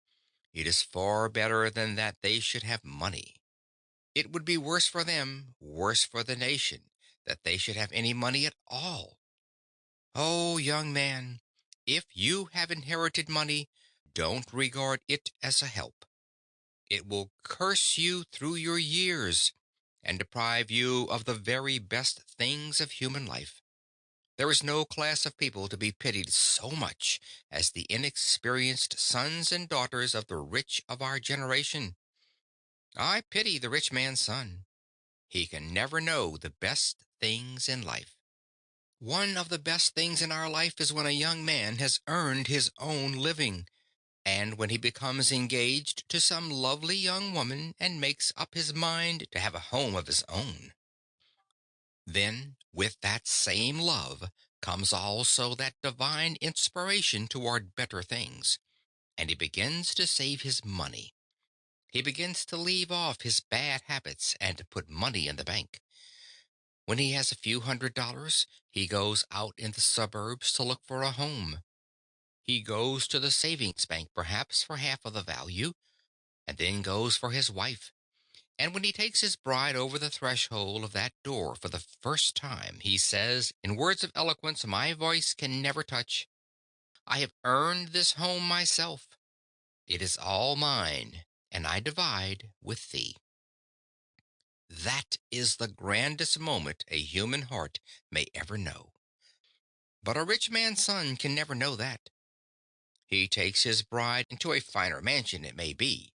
it is far better than that they should have money. It would be worse for them, worse for the nation, that they should have any money at all. Oh, young man, if you have inherited money, don't regard it as a help. It will curse you through your years and deprive you of the very best things of human life. There is no class of people to be pitied so much as the inexperienced sons and daughters of the rich of our generation. I pity the rich man's son. He can never know the best things in life. One of the best things in our life is when a young man has earned his own living, and when he becomes engaged to some lovely young woman and makes up his mind to have a home of his own. Then, with that same love, comes also that divine inspiration toward better things, and he begins to save his money. He begins to leave off his bad habits and to put money in the bank. When he has a few $100s, he goes out in the suburbs to look for a home. He goes to the savings bank perhaps for half of the value, and then goes for his wife. And when he takes his bride over the threshold of that door for the first time, he says, in words of eloquence my voice can never touch, I have earned this home myself. It is all mine, and I divide with thee. That is the grandest moment a human heart may ever know. But a rich man's son can never know that. He takes his bride into a finer mansion, it may be,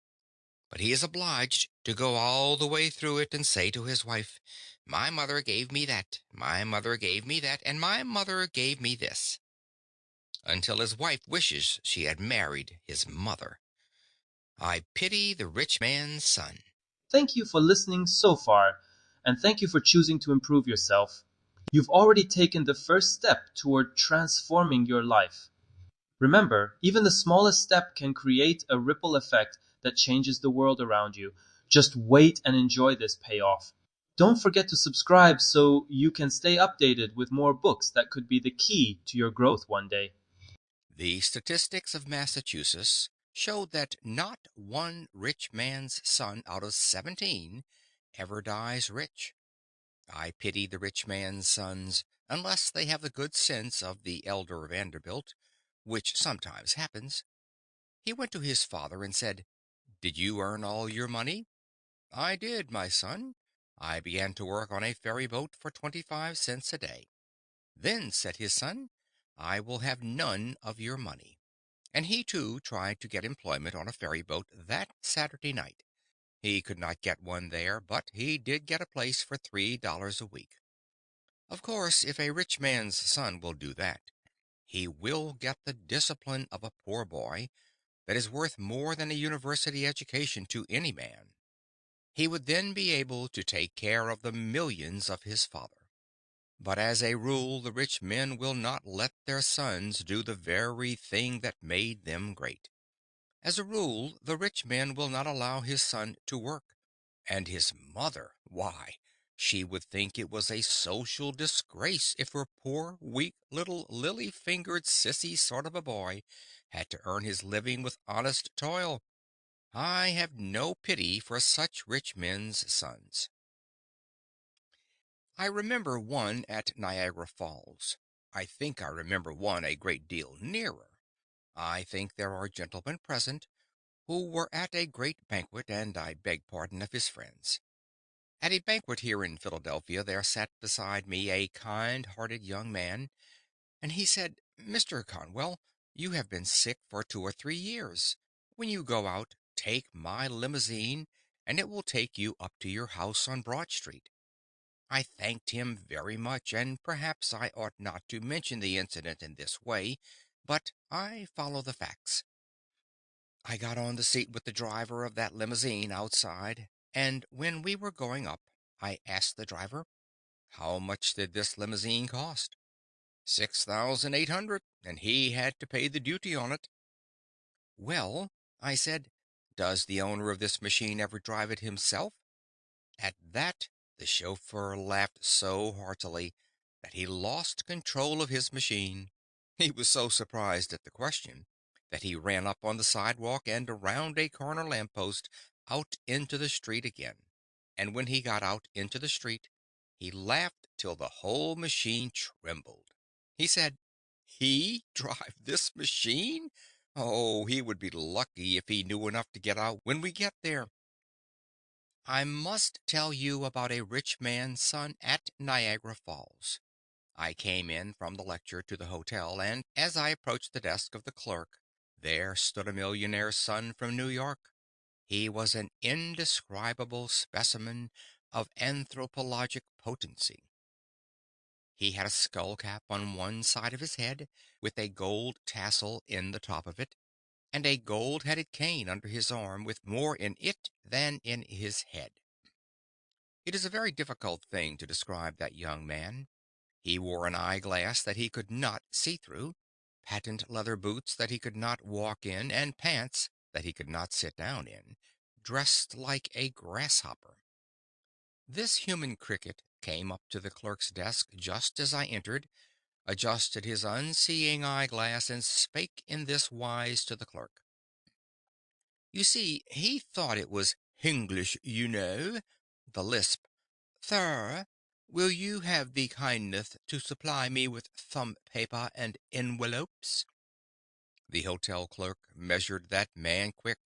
but he is obliged to go all the way through it and say to his wife, my mother gave me that, my mother gave me that, and my mother gave me this, until his wife wishes she had married his mother. I pity the rich man's son. Thank you for listening so far, and thank you for choosing to improve yourself. You've already taken the first step toward transforming your life. Remember, even the smallest step can create a ripple effect that changes the world around you. Just wait and enjoy this payoff. Don't forget to subscribe so you can stay updated with more books that could be the key to your growth one day. The statistics of Massachusetts show that not one rich man's son out of 17 ever dies rich. I pity the rich man's sons, unless they have the good sense of the elder Vanderbilt, which sometimes happens. He went to his father and said, did you earn all your money? I did, my son. I began to work on a ferry boat for 25 cents a day. Then, said his son, I will have none of your money. And he too tried to get employment on a ferry boat that Saturday night. He could not get one there, but he did get a place for $3 a week. Of course, if a rich man's son will do that, he will get the discipline of a poor boy that is worth more than a university education to any man. He would then be able to take care of the millions of his father. But as a rule, the rich men will not let their sons do the very thing that made them great. As a rule, the rich man will not allow his son to work. And his mother, why, she would think it was a social disgrace if her poor, weak, little lily-fingered, sissy sort of a boy had to earn his living with honest toil. I have no pity for such rich men's sons. I remember one at Niagara Falls. I think I remember one a great deal nearer. I think there are gentlemen present who were at a great banquet, and I beg pardon of his friends. At a banquet here in Philadelphia there sat beside me a kind-hearted young man, and he said, Mr. Conwell, you have been sick for 2 or 3 years. When you go out, take my limousine, and it will take you up to your house on Broad Street. I thanked him very much, and perhaps I ought not to mention the incident in this way, but I follow the facts. I got on the seat with the driver of that limousine outside, and when we were going up, I asked the driver, how much did this limousine cost? 6,800, and he had to pay the duty on it. Well, I said, does the owner of this machine ever drive it himself? At that, the chauffeur laughed so heartily that he lost control of his machine. He was so surprised at the question that he ran up on the sidewalk and around a corner lamppost out into the street again. And when he got out into the street, he laughed till the whole machine trembled. He said, he drive this machine? Oh, he would be lucky if he knew enough to get out when we get there. I must tell you about a rich man's son at Niagara Falls. I came in from the lecture to the hotel, and as I approached the desk of the clerk, there stood a millionaire's son from New York. He was an indescribable specimen of anthropologic potency. He had a skull cap on one side of his head, with a gold tassel in the top of it, and a gold-headed cane under his arm with more in it than in his head. It is a very difficult thing to describe that young man. He wore an eyeglass that he could not see through, patent leather boots that he could not walk in, and pants that he could not sit down in, dressed like a grasshopper. This human cricket came up to the clerk's desk just as I entered, adjusted his unseeing eyeglass, and spake in this wise to the clerk. You see, he thought it was English, you know. The lisp. Sir, will you have the kindness to supply me with some paper and envelopes? The hotel clerk measured that man quick,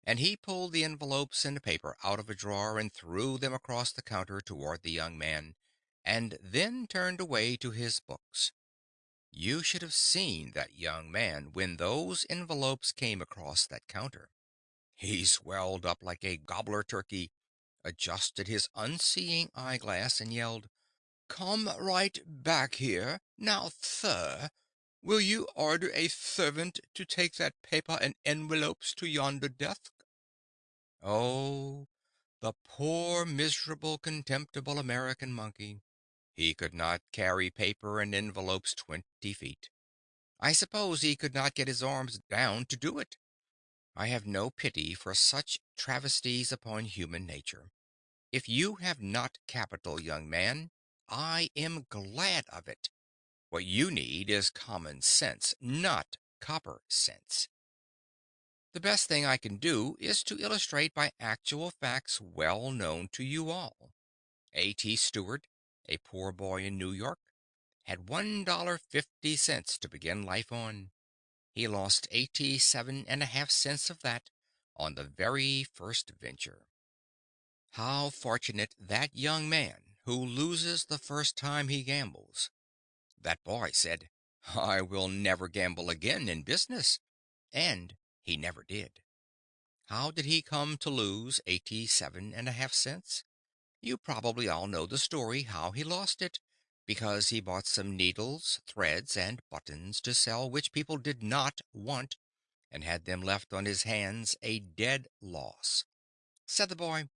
and he pulled the envelopes and paper out of a drawer and threw them across the counter toward the young man, and then turned away to his books. You should have seen that young man when those envelopes came across that counter. He swelled up like a gobbler turkey, adjusted his unseeing eyeglass, and yelled, "Come right back here! Now, sir, will you order a servant to take that paper and envelopes to yonder desk?" Oh, the poor, miserable, contemptible American monkey! He could not carry paper and envelopes 20 feet. I suppose he could not get his arms down to do it. I have no pity for such travesties upon human nature. If you have not capital, young man, I am glad of it. What you need is common sense, not copper sense. The best thing I can do is to illustrate by actual facts well known to you all. A.T. Stewart, a poor boy in New York, had $1.50 to begin life on. He lost 87.5 cents of that on the very first venture. How fortunate that young man who loses the first time he gambles. That boy said, "I will never gamble again in business." And he never did. How did he come to lose 87.5 cents? You probably all know the story how he lost it, because he bought some needles, threads, and buttons to sell which people did not want, and had them left on his hands a dead loss. Said the boy,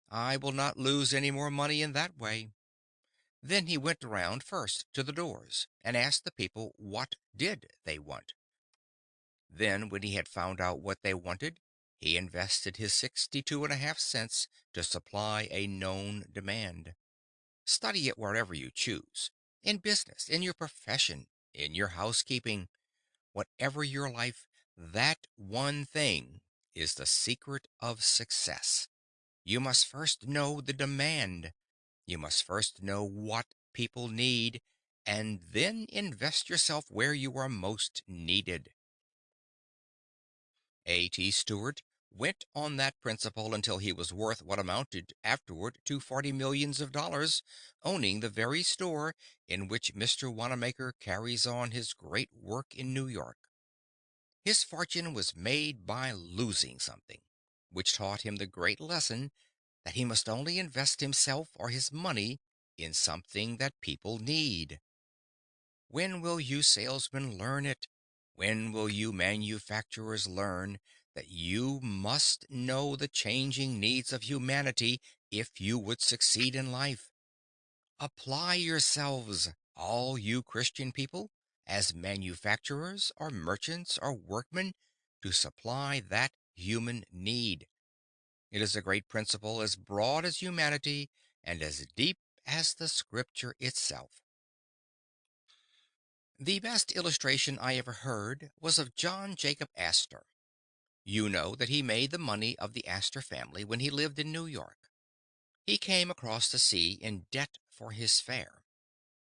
"I will not lose any more money in that way." Then he went around first to the doors and asked the people what did they want. Then, when he had found out what they wanted, he invested his 62.5 cents to supply a known demand. Study it wherever you choose, in business, in your profession, in your housekeeping, whatever your life, that one thing is the secret of success. You must first know the demand. You must first know what people need, and then invest yourself where you are most needed. A.T. Stewart went on that principle until he was worth what amounted afterward to 40 millions of dollars, owning the very store in which Mr. Wanamaker carries on his great work in New York. His fortune was made by losing something, which taught him the great lesson that he must only invest himself or his money in something that people need. When will you salesmen learn it? When will you manufacturers learn that you must know the changing needs of humanity if you would succeed in life? Apply yourselves, all you Christian people, as manufacturers or merchants or workmen, to supply that human need. It is a great principle as broad as humanity and as deep as the scripture itself. The best illustration I ever heard was of John Jacob Astor. You know that he made the money of the Astor family when he lived in New York. He came across the sea in debt for his fare.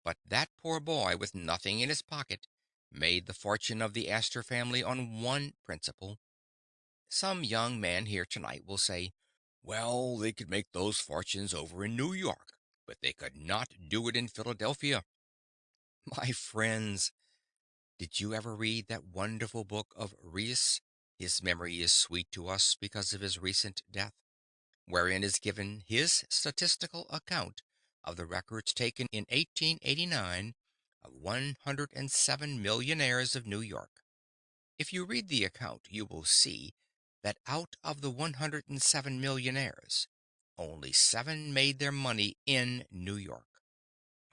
But that poor boy with nothing in his pocket made the fortune of the Astor family on one principle. Some young man here tonight will say, "Well, they could make those fortunes over in New York, but they could not do it in Philadelphia." My friends, did you ever read that wonderful book of Rees? His memory is sweet to us because of his recent death, wherein is given his statistical account of the records taken in 1889 of 107 millionaires of New York. If you read the account, you will see that out of the 107 millionaires, only seven made their money in New York.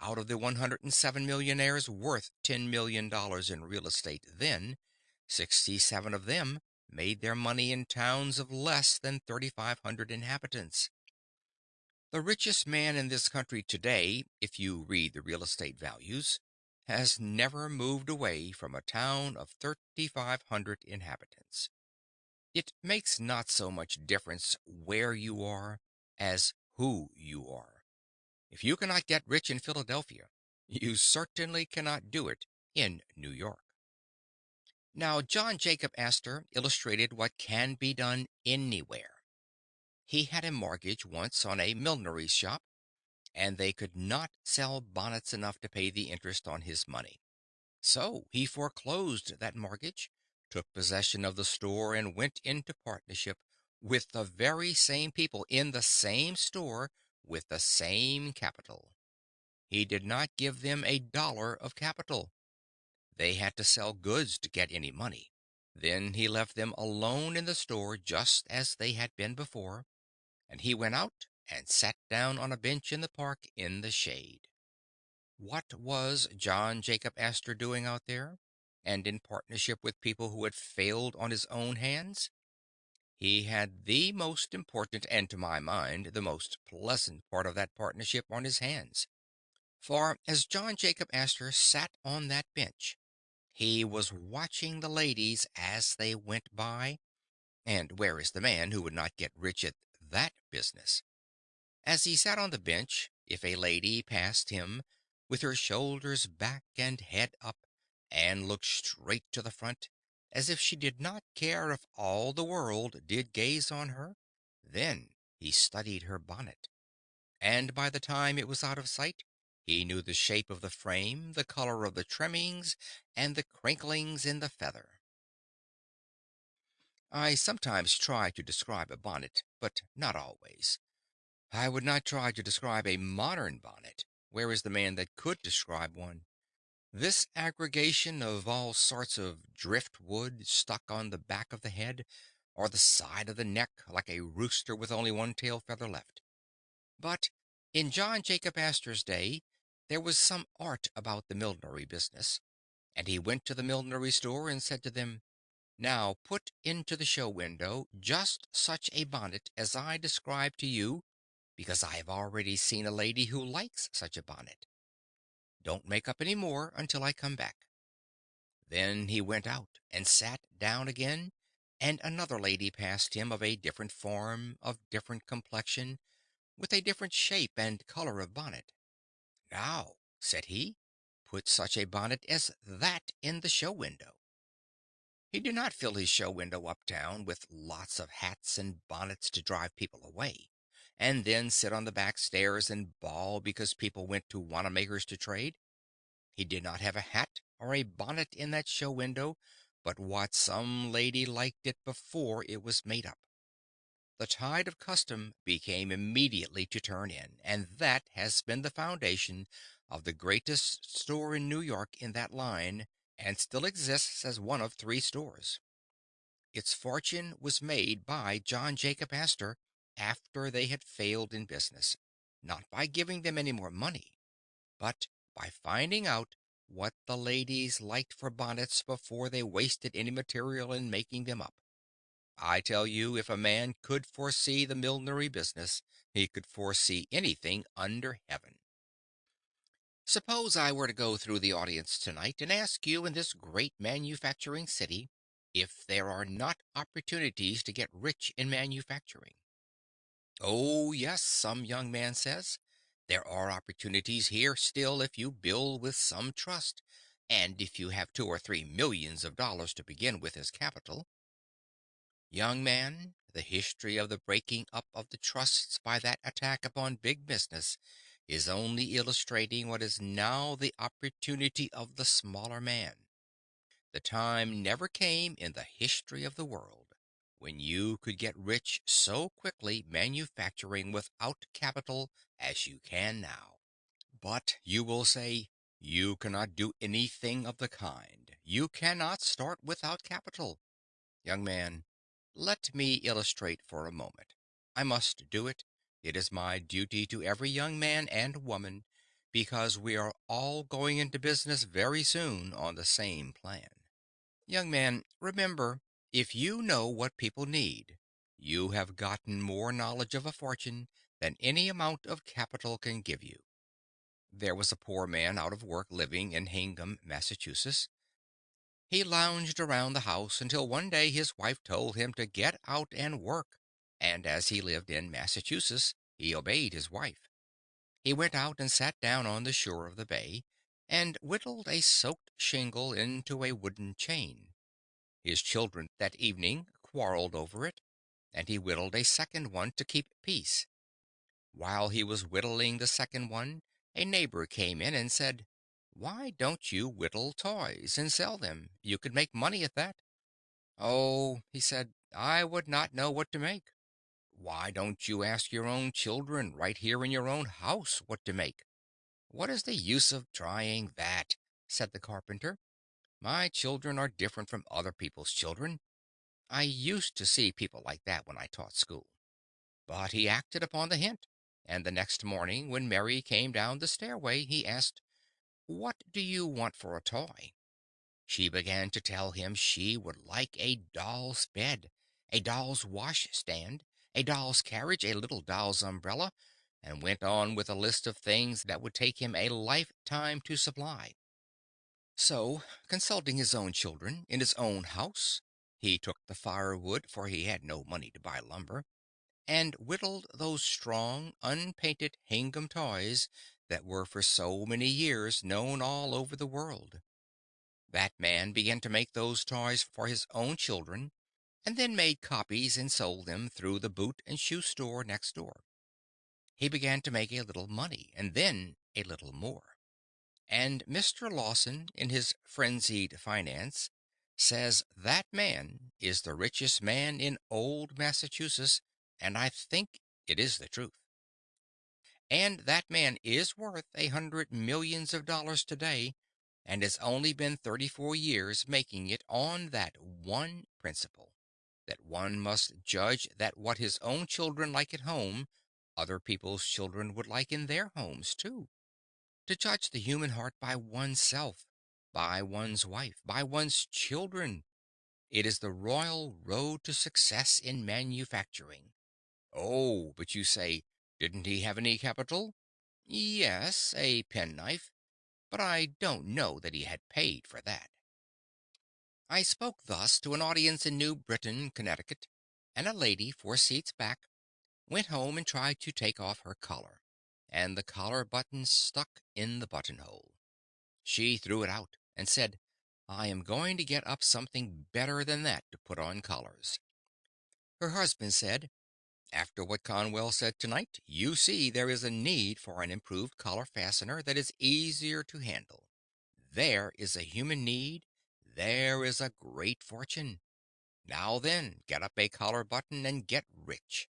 Out of the 107 millionaires worth $10 million in real estate then, 67 of them made their money in towns of less than 3,500 inhabitants. The richest man in this country today, if you read the real estate values, has never moved away from a town of 3,500 inhabitants. It makes not so much difference where you are as who you are. If you cannot get rich in Philadelphia, you certainly cannot do it in New York. Now, John Jacob Astor illustrated what can be done anywhere. He had a mortgage once on a millinery shop, and they could not sell bonnets enough to pay the interest on his money. So he foreclosed that mortgage, took possession of the store, and went into partnership with the very same people in the same store with the same capital. He did not give them a dollar of capital. They had to sell goods to get any money. Then he left them alone in the store just as they had been before, and he went out and sat down on a bench in the park in the shade. What was John Jacob Astor doing out there, and in partnership with people who had failed on his own hands? He had the most important, and to my mind, the most pleasant part of that partnership on his hands. For as John Jacob Astor sat on that bench, he was watching the ladies as they went by, and where is the man who would not get rich at that business? As he sat on the bench, if a lady passed him, with her shoulders back and head up, and looked straight to the front, as if she did not care if all the world did gaze on her, then he studied her bonnet, and by the time it was out of sight, he knew the shape of the frame, the color of the trimmings, and the crinklings in the feather. I sometimes try to describe a bonnet, but not always. I would not try to describe a modern bonnet. Where is the man that could describe one? This aggregation of all sorts of driftwood stuck on the back of the head, or the side of the neck, like a rooster with only one tail feather left. But in John Jacob Astor's day, there was some art about the millinery business, and he went to the millinery store and said to them, "Now put into the show window just such a bonnet as I described to you, because I have already seen a lady who likes such a bonnet. Don't make up any more until I come back." Then he went out and sat down again, and another lady passed him of a different form, of different complexion, with a different shape and color of bonnet. "Now," said he, "put such a bonnet as that in the show window." He did not fill his show window uptown with lots of hats and bonnets to drive people away, and then sit on the back stairs and bawl because people went to Wanamaker's to trade. He did not have a hat or a bonnet in that show window but what some lady liked it before it was made up. The tide of custom became immediately to turn in, and that has been the foundation of the greatest store in New York in that line, and still exists as one of three stores. Its fortune was made by John Jacob Astor after they had failed in business, not by giving them any more money, but by finding out what the ladies liked for bonnets before they wasted any material in making them up. I tell you, if a man could foresee the millinery business, he could foresee anything under heaven. Suppose I were to go through the audience tonight and ask you in this great manufacturing city if there are not opportunities to get rich in manufacturing. Oh, yes, some young man says. There are opportunities here still if you build with some trust, and if you have 2 or 3 millions of dollars to begin with as capital. Young man, the history of the breaking up of the trusts by that attack upon big business is only illustrating what is now the opportunity of the smaller man. The time never came in the history of the world when you could get rich so quickly manufacturing without capital as you can now. But you will say, you cannot do anything of the kind. You cannot start without capital. Young man, let me illustrate for a moment. I must do it. It is my duty to every young man and woman, because we are all going into business very soon on the same plan. Young man, remember, if you know what people need, you have gotten more knowledge of a fortune than any amount of capital can give you. There was a poor man out of work living in Hingham, Massachusetts. He lounged around the house until one day his wife told him to get out and work, and as he lived in Massachusetts, he obeyed his wife. He went out and sat down on the shore of the bay and whittled a soaked shingle into a wooden chain. His children that evening quarreled over it, and he whittled a second one to keep peace. While he was whittling the second one, a neighbor came in and said, "Why don't you whittle toys and sell them? You could make money at that." "Oh," he said, "I would not know what to make." "Why don't you ask your own children right here in your own house what to make?" "What is the use of trying that?" said the carpenter. "My children are different from other people's children. I used to see people like that when I taught school." But he acted upon the hint, and the next morning, when Mary came down the stairway, he asked, "What do you want for a toy?" She began to tell him she would like a doll's bed, a doll's wash stand, a doll's carriage, a little doll's umbrella, and went on with a list of things that would take him a lifetime to supply. So, consulting his own children in his own house, he took the firewood, for he had no money to buy lumber, and whittled those strong, unpainted Hingham toys that were for so many years known all over the world. That man began to make those toys for his own children, and then made copies and sold them through the boot and shoe store next door. He began to make a little money, and then a little more. And Mr. Lawson, in his Frenzied Finance, says that man is the richest man in old Massachusetts, and I think it is the truth. And that man is worth 100 millions of dollars today, and has only been 34 years making it on that one principle, that one must judge that what his own children like at home, other people's children would like in their homes too. To judge the human heart by oneself, by one's wife, by one's children. It is the royal road to success in manufacturing. Oh, but you say, didn't he have any capital? Yes, a penknife, but I don't know that he had paid for that. I spoke thus to an audience in New Britain, Connecticut, and a lady 4 seats back went home and tried to take off her collar, and the collar button stuck in the buttonhole. She threw it out and said, "I am going to get up something better than that to put on collars." Her husband said, "After what Conwell said tonight, you see there is a need for an improved collar fastener that is easier to handle. There is a human need. There is a great fortune. Now then, get up a collar button and get rich."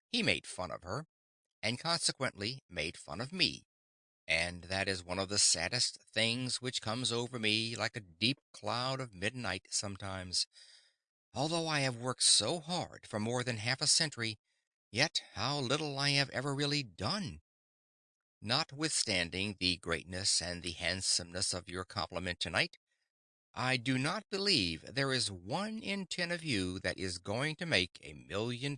He made fun of her, and consequently made fun of me, and that is one of the saddest things which comes over me like a deep cloud of midnight sometimes. Although I have worked so hard for more than half a century, yet how little I have ever really done. Notwithstanding the greatness and the handsomeness of your compliment tonight, I do not believe there is 1 in 10 of you that is going to make $1 million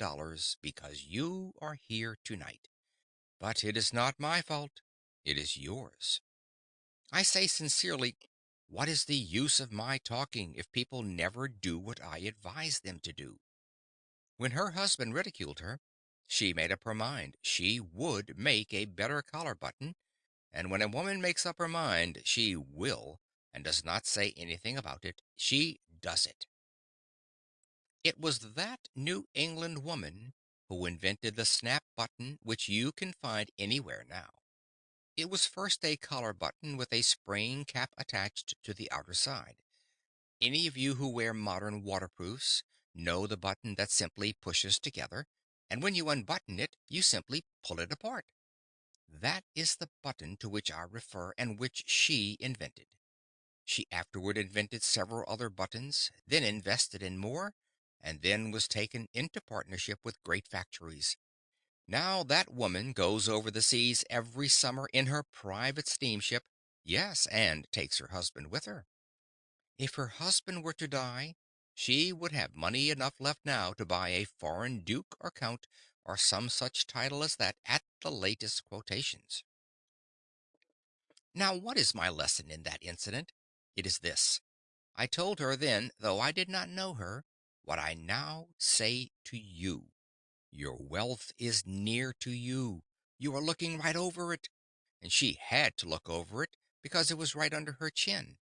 because you are here tonight. But it is not my fault. It is yours. I say sincerely, what is the use of my talking if people never do what I advise them to do? When her husband ridiculed her, she made up her mind she would make a better collar button, and when a woman makes up her mind she will, and does not say anything about it, she does it. It was that New England woman who invented the snap button which you can find anywhere now. It was first a collar button with a spring cap attached to the outer side. Any of you who wear modern waterproofs know the button that simply pushes together, and when you unbutton it, you simply pull it apart. That is the button to which I refer and which she invented. She afterward invented several other buttons, then invested in more, and then was taken into partnership with great factories. Now that woman goes over the seas every summer in her private steamship, yes, and takes her husband with her. If her husband were to die, she would have money enough left now to buy a foreign duke or count or some such title as that at the latest quotations. Now, what is my lesson in that incident? It is this. I told her then, though I did not know her, what I now say to you. Your wealth is near to you. You are looking right over it. And she had to look over it because it was right under her chin.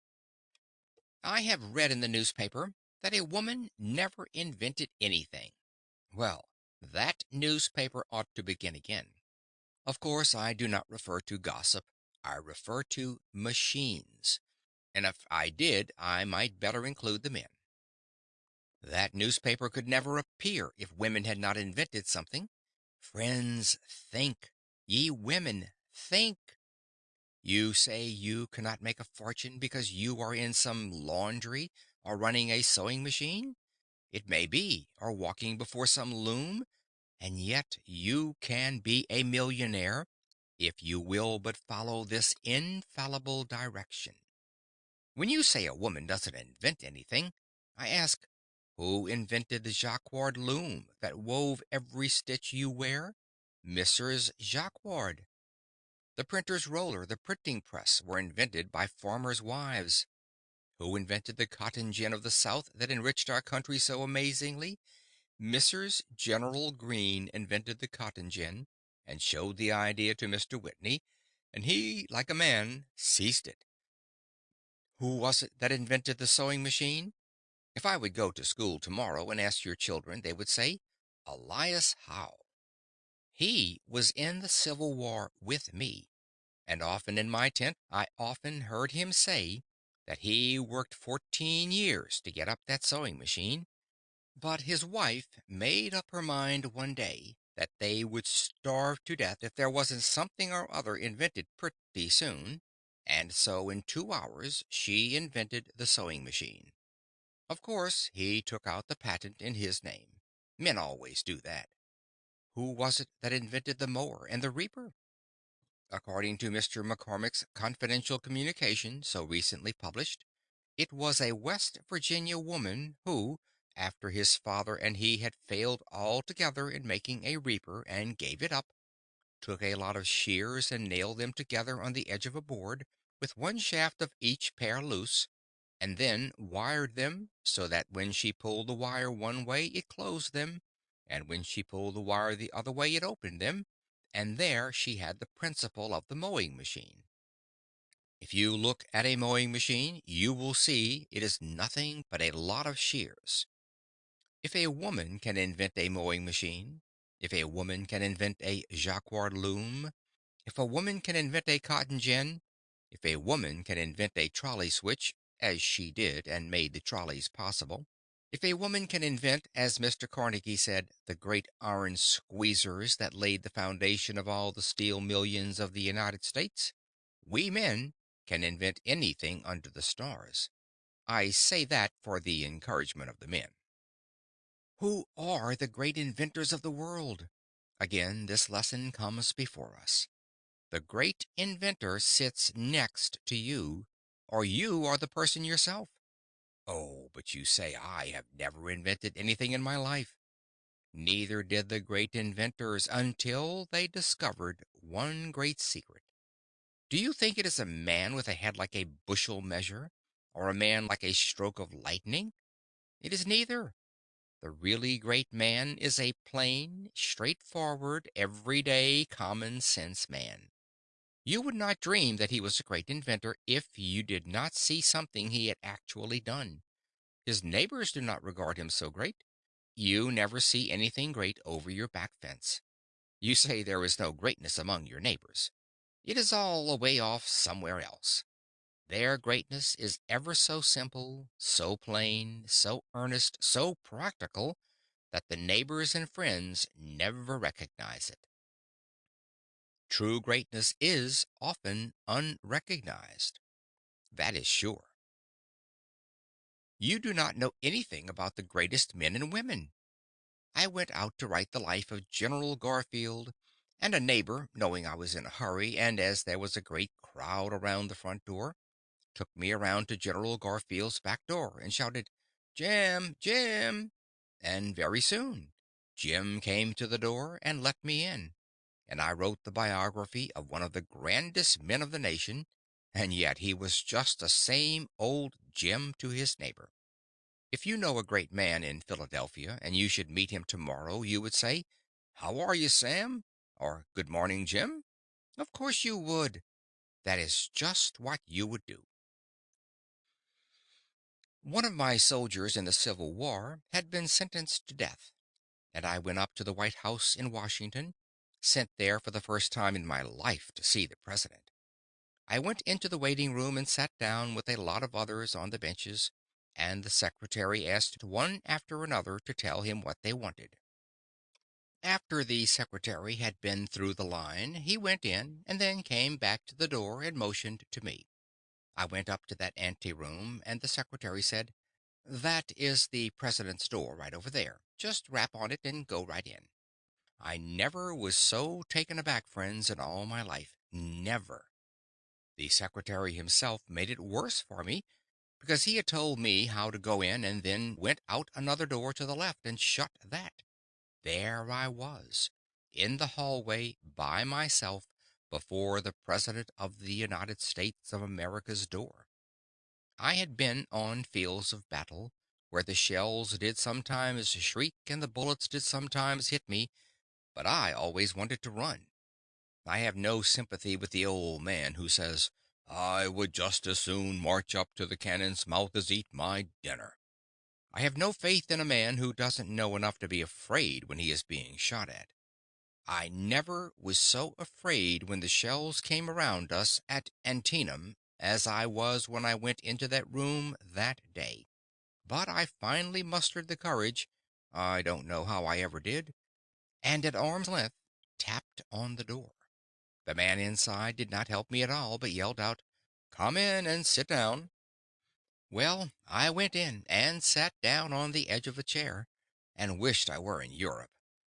I have read in the newspaper that a woman never invented anything. Well, that newspaper ought to begin again. Of course, I do not refer to gossip. I refer to machines. And if I did, I might better include the men. That newspaper could never appear if women had not invented something. Friends, think. Ye women, think. You say you cannot make a fortune because you are in some laundry or running a sewing machine? It may be, or walking before some loom, and yet you can be a millionaire if you will but follow this infallible direction. When you say a woman doesn't invent anything, I ask, who invented the jacquard loom that wove every stitch you wear? Mrs. Jacquard. The printer's roller, the printing press were invented by farmers' wives. Who invented the cotton gin of the South that enriched our country so amazingly? Mrs. General Green invented the cotton gin and showed the idea to Mr. Whitney, and he, like a man, seized it. Who was it that invented the sewing machine? If I would go to school tomorrow and ask your children, they would say, Elias Howe. He was in the Civil War with me, and often in my tent I often heard him say that he worked 14 years to get up that sewing machine, but his wife made up her mind one day that they would starve to death if there wasn't something or other invented pretty soon, and so in 2 hours she invented the sewing machine. Of course, he took out the patent in his name. Men always do that. Who was it that invented the mower and the reaper? According to Mr. McCormick's confidential communication so recently published, it was a West Virginia woman who, after his father and he had failed altogether in making a reaper and gave it up, took a lot of shears and nailed them together on the edge of a board, with one shaft of each pair loose, and then wired them so that when she pulled the wire one way it closed them, and when she pulled the wire the other way it opened them, and there she had the principle of the mowing machine. If you look at a mowing machine, you will see it is nothing but a lot of shears. If a woman can invent a mowing machine, if a woman can invent a jacquard loom, if a woman can invent a cotton gin, if a woman can invent a trolley switch, as she did and made the trolleys possible, if a woman can invent, as Mr. Carnegie said, the great iron squeezers that laid the foundation of all the steel millions of the United States, we men can invent anything under the stars. I say that for the encouragement of the men. Who are the great inventors of the world? Again, this lesson comes before us. The great inventor sits next to you, or you are the person yourself. Oh, but you say, I have never invented anything in my life. Neither did the great inventors until they discovered one great secret. Do you think it is a man with a head like a bushel measure, or a man like a stroke of lightning? It is neither. The really great man is a plain, straightforward, everyday, common sense man. You would not dream that he was a great inventor if you did not see something he had actually done. His neighbors do not regard him so great. You never see anything great over your back fence. You say there is no greatness among your neighbors. It is all away off somewhere else. Their greatness is ever so simple, so plain, so earnest, so practical, that the neighbors and friends never recognize it. True greatness is often unrecognized. That is sure. You do not know anything about the greatest men and women. I went out to write the life of General Garfield, and a neighbor, knowing I was in a hurry, and as there was a great crowd around the front door, took me around to General Garfield's back door and shouted, Jim, Jim! And very soon, Jim came to the door and let me in, and I wrote the biography of one of the grandest men of the nation, and yet he was just the same old Jim to his neighbor. If you know a great man in Philadelphia and you should meet him tomorrow, you would say, "How are you, Sam?" or "Good morning, Jim." Of course you would. That is just what you would do. One of my soldiers in the Civil War had been sentenced to death, and I went up to the White House in Washington, sent there for the first time in my life to see the president. I went into the waiting room and sat down with a lot of others on the benches, and the secretary asked one after another to tell him what they wanted. After the secretary had been through the line, he went in and then came back to the door and motioned to me. I went up to that anteroom, and the secretary said, "That is the president's door right over there. Just rap on it and go right in." I never was so taken aback, friends, in all my life. Never. The secretary himself made it worse for me, because he had told me how to go in and then went out another door to the left and shut that. There I was, in the hallway by myself before the President of the United States of America's door. I had been on fields of battle, where the shells did sometimes shriek and the bullets did sometimes hit me, but I always wanted to run. I have no sympathy with the old man who says, "I would just as soon march up to the cannon's mouth as eat my dinner." I have no faith in a man who doesn't know enough to be afraid when he is being shot at. I never was so afraid when the shells came around us at Antietam as I was when I went into that room that day. But I finally mustered the courage, I don't know how I ever did, and at arm's length tapped on the door. The man inside did not help me at all, but yelled out, "Come in and sit down." Well, I went in and sat down on the edge of a chair, and wished I were in Europe,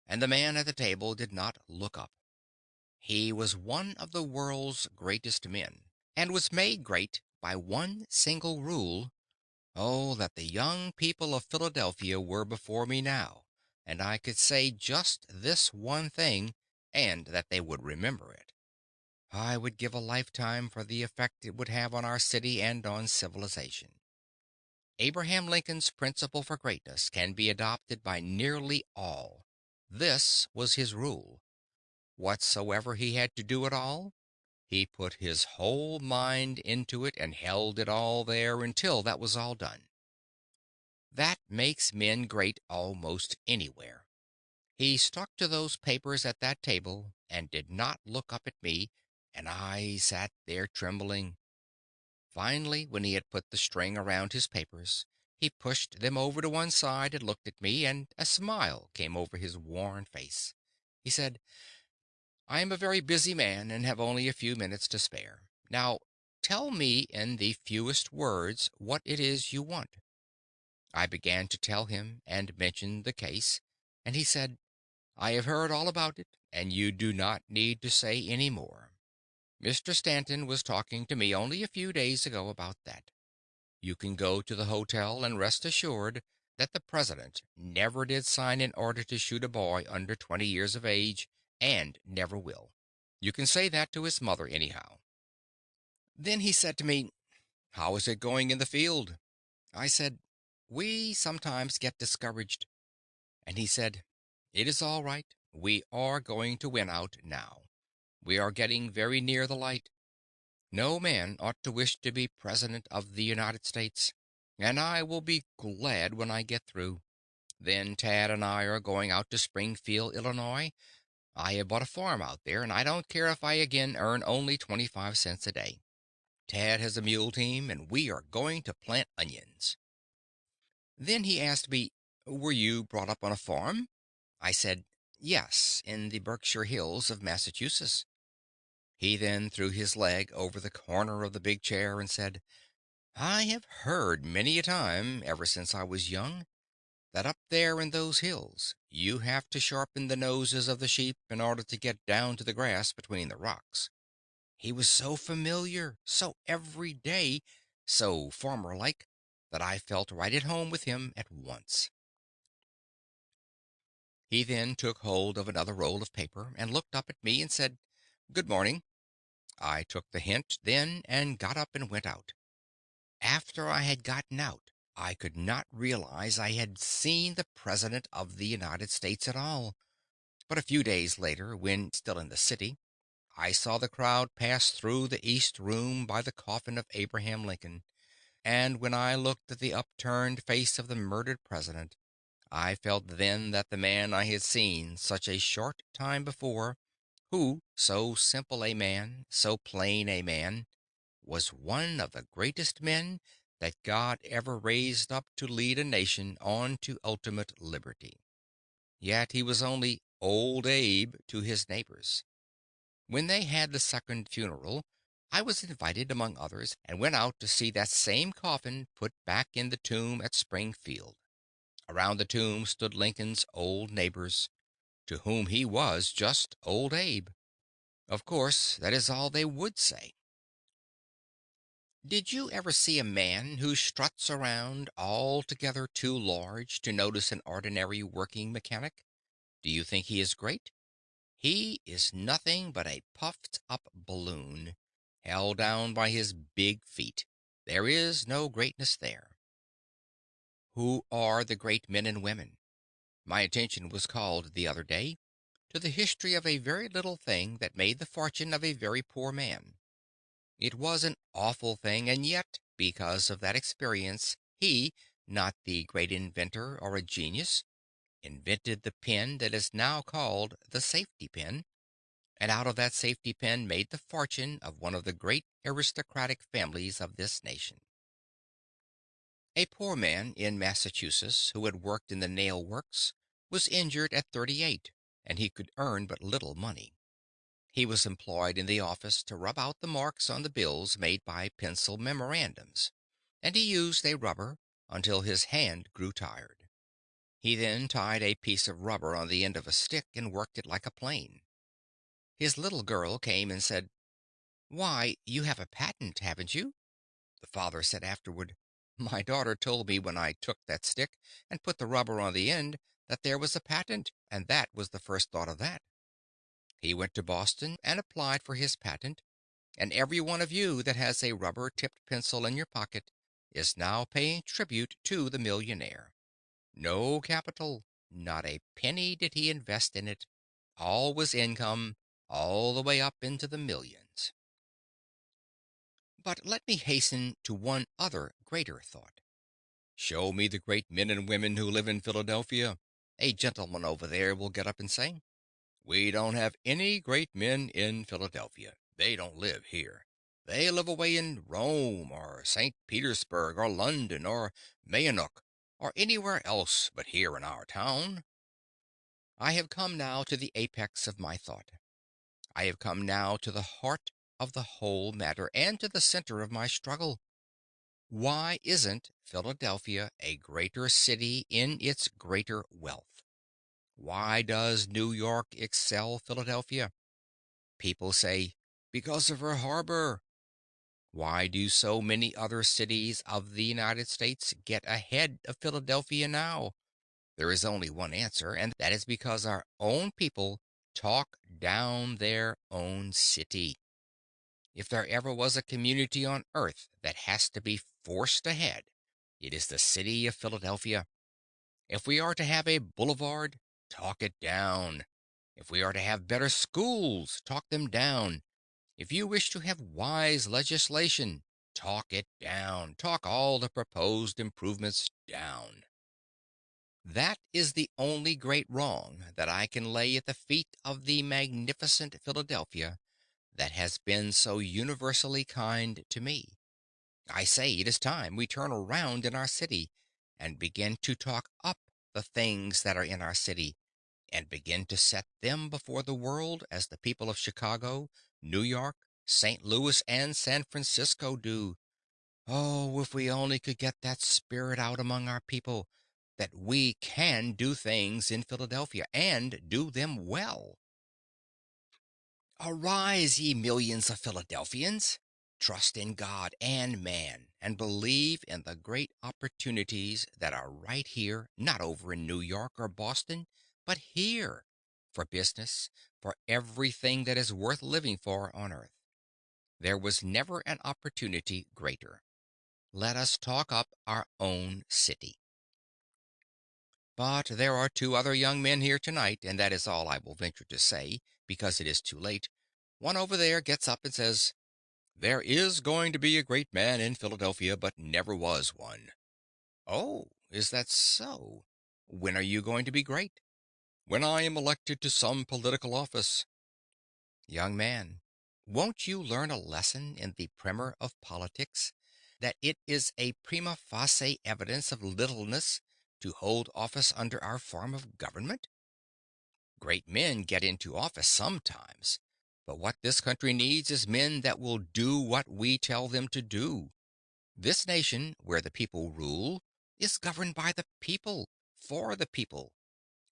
and the man at the table did not look up. He was one of the world's greatest men, and was made great by one single rule. Oh, that the young people of Philadelphia were before me now, and I could say just this one thing, and that they would remember it. I would give a lifetime for the effect it would have on our city and on civilization. Abraham Lincoln's principle for greatness can be adopted by nearly all. This was his rule. Whatsoever he had to do at all, he put his whole mind into it and held it all there until that was all done. That makes men great almost anywhere. He stuck to those papers at that table and did not look up at me, and I sat there trembling. Finally, when he had put the string around his papers, he pushed them over to one side and looked at me, and a smile came over his worn face. He said, "I am a very busy man and have only a few minutes to spare. Now, tell me in the fewest words what it is you want." I began to tell him and mentioned the case, and he said, "I have heard all about it, and you do not need to say any more. Mr. Stanton was talking to me only a few days ago about that. You can go to the hotel and rest assured that the president never did sign an order to shoot a boy under 20 years of age, and never will. You can say that to his mother anyhow." Then he said to me, "How is it going in the field?" I said, "We sometimes get discouraged." And he said, "It is all right. We are going to win out now. We are getting very near the light. No man ought to wish to be President of the United States, and I will be glad when I get through. Then Tad and I are going out to Springfield, Illinois. I have bought a farm out there, and I don't care if I again earn only 25 cents a day. Tad has a mule team, and we are going to plant onions." Then he asked me, "Were you brought up on a farm?" I said, "Yes, in the Berkshire Hills of Massachusetts." He then threw his leg over the corner of the big chair and said, "I have heard many a time, ever since I was young, that up there in those hills you have to sharpen the noses of the sheep in order to get down to the grass between the rocks." He was so familiar, so everyday, so farmer like, that I felt right at home with him at once. He then took hold of another roll of paper and looked up at me and said, "Good morning." I took the hint then and got up and went out. After I had gotten out, I could not realize I had seen the President of the United States at all. But a few days later, when still in the city, I saw the crowd pass through the East Room by the coffin of Abraham Lincoln, and when I looked at the upturned face of the murdered President, I felt then that the man I had seen such a short time before, who, so simple a man, so plain a man, was one of the greatest men that God ever raised up to lead a nation on to ultimate liberty. Yet he was only Old Abe to his neighbors. When they had the second funeral, I was invited among others, and went out to see that same coffin put back in the tomb at Springfield. Around the tomb stood Lincoln's old neighbors, to whom he was just Old Abe. Of course, that is all they would say. Did you ever see a man who struts around altogether too large to notice an ordinary working mechanic? Do you think he is great? He is nothing but a puffed up balloon, held down by his big feet. There is no greatness there. Who are the great men and women? My attention was called the other day to the history of a very little thing that made the fortune of a very poor man. It was an awful thing, and yet, because of that experience, he, not the great inventor or a genius, invented the pen that is now called the safety pin, and out of that safety pin made the fortune of one of the great aristocratic families of this nation. A poor man in Massachusetts who had worked in the nail works was injured at 38, and he could earn but little money. He was employed in the office to rub out the marks on the bills made by pencil memorandums, and he used a rubber until his hand grew tired. He then tied a piece of rubber on the end of a stick and worked it like a plane. His little girl came and said, "Why, you have a patent, haven't you?" The father said afterward, "My daughter told me when I took that stick and put the rubber on the end that there was a patent, and that was the first thought of that." He went to Boston and applied for his patent, and every one of you that has a rubber tipped pencil in your pocket is now paying tribute to the millionaire. No capital, not a penny did he invest in it. All was income, all the way up into the millions. But let me hasten to one other greater thought. Show me the great men and women who live in Philadelphia. A gentleman over there will get up and say, "We don't have any great men in Philadelphia. They don't live here. They live away in Rome or St. Petersburg or London or Mayenock or anywhere else but here in our town." I have come now to the apex of my thought. I have come now to the heart of the whole matter and to the center of my struggle. Why isn't Philadelphia a greater city in its greater wealth? Why does New York excel Philadelphia? People say, "Because of her harbor." Why do so many other cities of the United States get ahead of Philadelphia now? There is only one answer, and that is because our own people talk down their own city. If there ever was a community on earth that has to be forced ahead, it is the city of Philadelphia. If we are to have a boulevard, talk it down. If we are to have better schools, talk them down. If you wish to have wise legislation, talk it down. Talk all the proposed improvements down. That is the only great wrong that I can lay at the feet of the magnificent Philadelphia that has been so universally kind to me. I say it is time we turn around in our city and begin to talk up the things that are in our city and begin to set them before the world as the people of Chicago, New York, St. Louis, and San Francisco do. Oh, if we only could get that spirit out among our people that we can do things in Philadelphia and do them well. Arise, ye millions of Philadelphians! Trust in God and man, and believe in the great opportunities that are right here, not over in New York or Boston, but here, for business, for everything that is worth living for on earth. There was never an opportunity greater. Let us talk up our own city. But there are two other young men here tonight, and that is all I will venture to say, because it is too late. One over there gets up and says, "There is going to be a great man in Philadelphia, but never was one." "Oh, is that so? When are you going to be great?" "When I am elected to some political office." Young man, won't you learn a lesson in the primer of politics, that it is a prima facie evidence of littleness to hold office under our form of government? Great men get into office sometimes, but what this country needs is men that will do what we tell them to do. This nation, where the people rule, is governed by the people, for the people.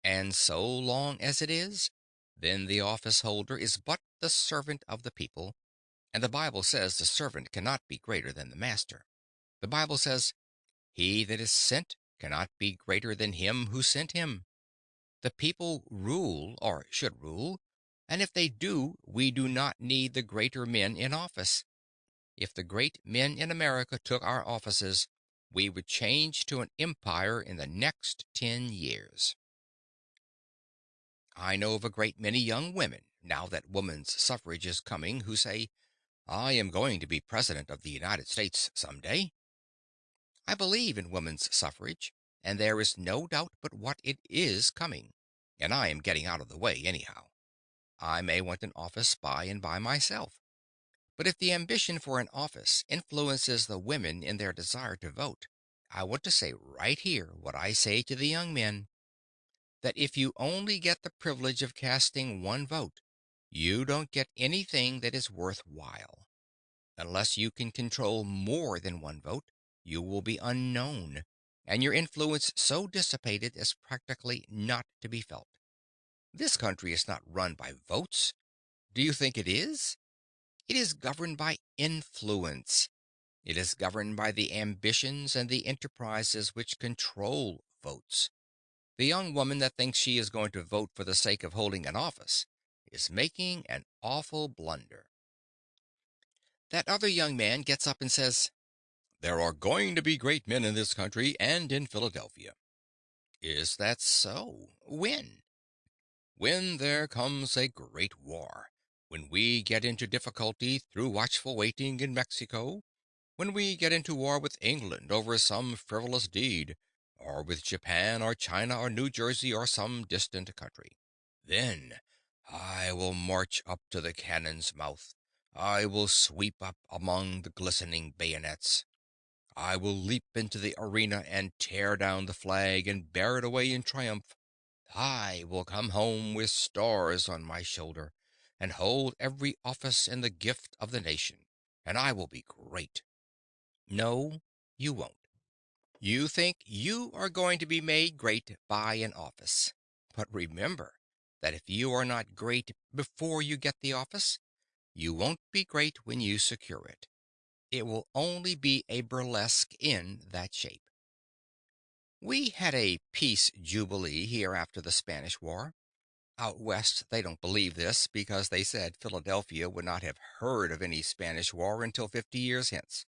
And so long as it is, then the office holder is but the servant of the people, and the Bible says the servant cannot be greater than the master. The Bible says, "He that is sent cannot be greater than him who sent him." The people rule, or should rule, and if they do, we do not need the greater men in office. If the great men in America took our offices, we would change to an empire in the next 10 years. I know of a great many young women, now that woman's suffrage is coming, who say, "I am going to be President of the United States some day." I believe in woman's suffrage, and there is no doubt but what it is coming, and I am getting out of the way anyhow. I may want an office by and by myself, but if the ambition for an office influences the women in their desire to vote, I want to say right here what I say to the young men, that if you only get the privilege of casting one vote, you don't get anything that is worth while. Unless you can control more than one vote, you will be unknown, and your influence so dissipated as practically not to be felt. This country is not run by votes. Do you think it is? It is governed by influence. It is governed by the ambitions and the enterprises which control votes. The young woman that thinks she is going to vote for the sake of holding an office is making an awful blunder. That other young man gets up and says, "There are going to be great men in this country and in Philadelphia." Is that so? When? When there comes a great war. When we get into difficulty through watchful waiting in Mexico. When we get into war with England over some frivolous deed, or with Japan or China or New Jersey or some distant country. Then I will march up to the cannon's mouth. I will sweep up among the glistening bayonets. I will leap into the arena and tear down the flag and bear it away in triumph. I will come home with stars on my shoulder and hold every office in the gift of the nation, and I will be great. No, you won't. You think you are going to be made great by an office. But remember that if you are not great before you get the office, you won't be great when you secure it. It will only be a burlesque in that shape. We had a peace jubilee here after the Spanish War. Out west, they don't believe this because they said Philadelphia would not have heard of any Spanish War until 50 years hence.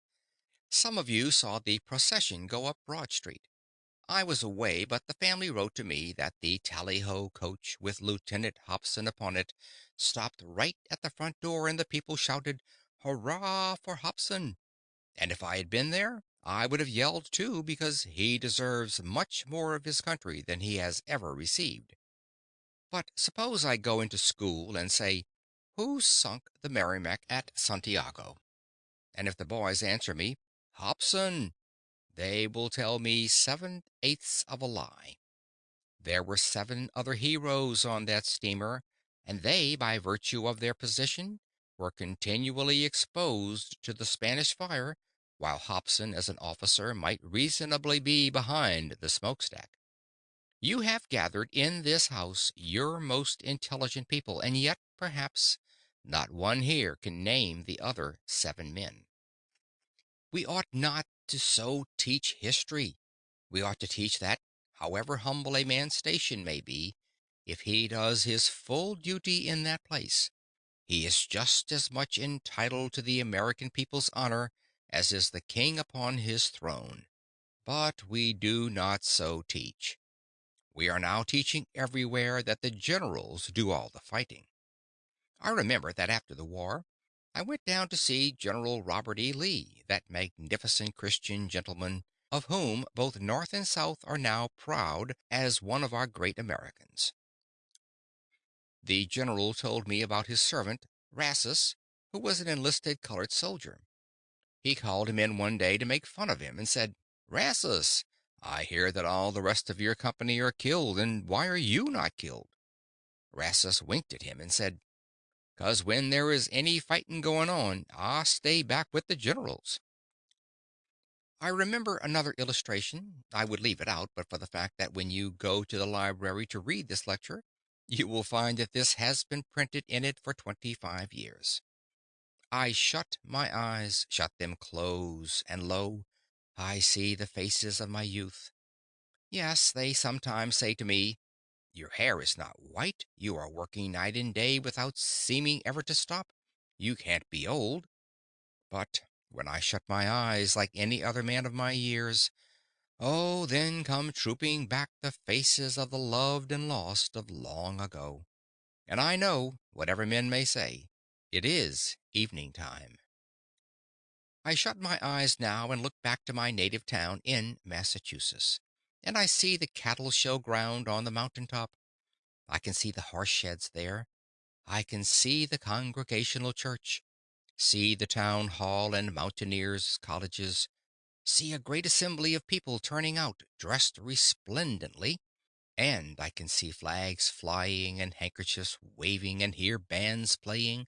Some of you saw the procession go up Broad Street. I was away, but the family wrote to me that the tally-ho coach with Lieutenant Hobson upon it stopped right at the front door, and the people shouted, "Hurrah for Hobson!" And if I had been there, I would have yelled too, because he deserves much more of his country than he has ever received. But suppose I go into school and say, "Who sunk the Merrimac at Santiago?" And if the boys answer me, "Hobson," they will tell me 7/8 of a lie. There were 7 other heroes on that steamer, and they, by virtue of their position, were continually exposed to the Spanish fire, while Hobson, as an officer, might reasonably be behind the smokestack. You have gathered in this house your most intelligent people, and yet, perhaps, not one here can name the other 7 men. We ought not to so teach history. We ought to teach that, however humble a man's station may be, if he does his full duty in that place, He is just as much entitled to the American people's honor as is the king upon his throne. But we do not so teach. We are now teaching everywhere that the generals do all the fighting. I remember that after the war, I went down to see General Robert E. Lee, that magnificent Christian gentleman of whom both North and South are now proud as one of our great Americans. The general told me about his servant, Rassus, who was an enlisted colored soldier. He called him in one day to make fun of him and said, "Rassus, I hear that all the rest of your company are killed, and why are you not killed?" Rassus winked at him and said, "'Cause when there is any fighting going on, I stay back with the generals." I remember another illustration. I would leave it out but for the fact that when you go to the library to read this lecture, you will find that this has been printed in it for 25 years. I shut my eyes, shut them close, and lo, I see the faces of my youth. Yes, they sometimes say to me, "Your hair is not white. You are working night and day without seeming ever to stop. You can't be old." But when I shut my eyes like any other man of my years, oh, then come trooping back the faces of the loved and lost of long ago. And I know, whatever men may say, it is evening time. I shut my eyes now and look back to my native town in Massachusetts, and I see the cattle show ground on the mountain top. I can see the horse sheds there. I can see the Congregational Church, see the town hall and mountaineers' colleges, see a great assembly of people turning out, dressed resplendently, and I can see flags flying and handkerchiefs waving and hear bands playing.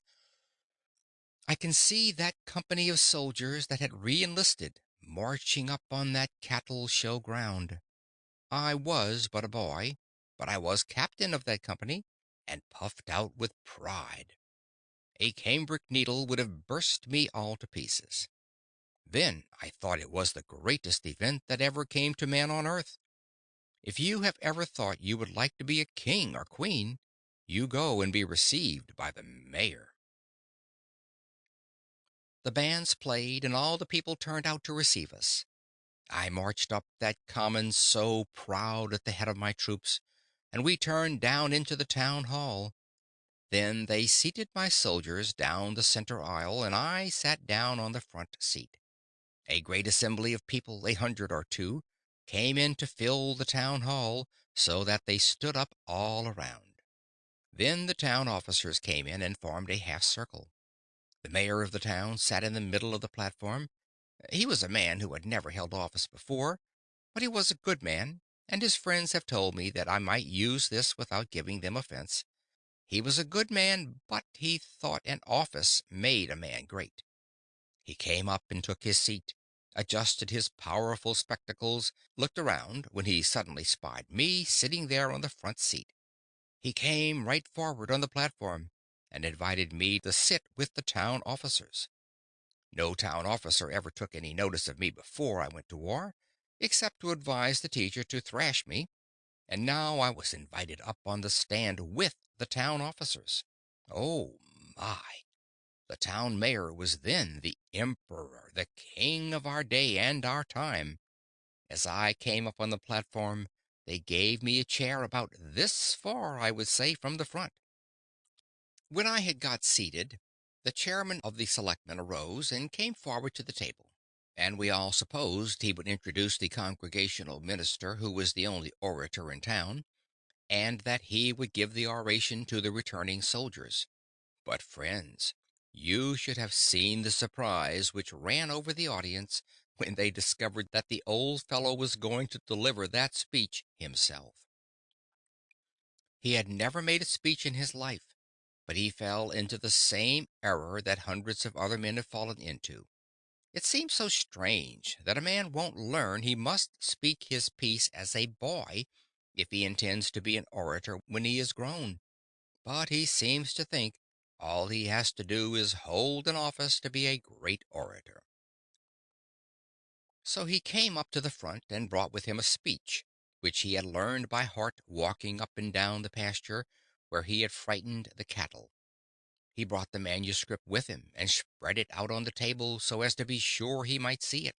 I can see that company of soldiers that had re-enlisted marching up on that cattle show ground. I was but a boy, but I was captain of that company, and puffed out with pride. A cambric needle would have burst me all to pieces. Then I thought it was the greatest event that ever came to man on earth. If you have ever thought you would like to be a king or queen, you go and be received by the mayor. The bands played, and all the people turned out to receive us. I marched up that common so proud at the head of my troops, and we turned down into the town hall. Then they seated my soldiers down the center aisle, and I sat down on the front seat. A great assembly of people, 100 or two, came in to fill the town hall, so that they stood up all around. Then the town officers came in and formed a half circle. The mayor of the town sat in the middle of the platform. He was a man who had never held office before, but he was a good man, and his friends have told me that I might use this without giving them offense. He was a good man, but he thought an office made a man great. He came up and took his seat, adjusted his powerful spectacles, looked around when he suddenly spied me sitting there on the front seat. He came right forward on the platform and invited me to sit with the town officers. No town officer ever took any notice of me before I went to war, except to advise the teacher to thrash me, and now I was invited up on the stand with the town officers. Oh my! The town mayor was then the emperor, the king of our day and our time. As I came up on the platform, they gave me a chair about this far, I would say, from the front. When I had got seated, the chairman of the selectmen arose and came forward to the table, and we all supposed he would introduce the congregational minister, who was the only orator in town, and that he would give the oration to the returning soldiers. But, friends, you should have seen the surprise which ran over the audience when they discovered that the old fellow was going to deliver that speech himself. He had never made a speech in his life, but he fell into the same error that hundreds of other men have fallen into. It seems so strange that a man won't learn he must speak his piece as a boy if he intends to be an orator when he is grown. But he seems to think all he has to do is hold an office to be a great orator. So he came up to the front and brought with him a speech which he had learned by heart walking up and down the pasture where he had frightened the cattle. He brought the manuscript with him and spread it out on the table so as to be sure he might see it.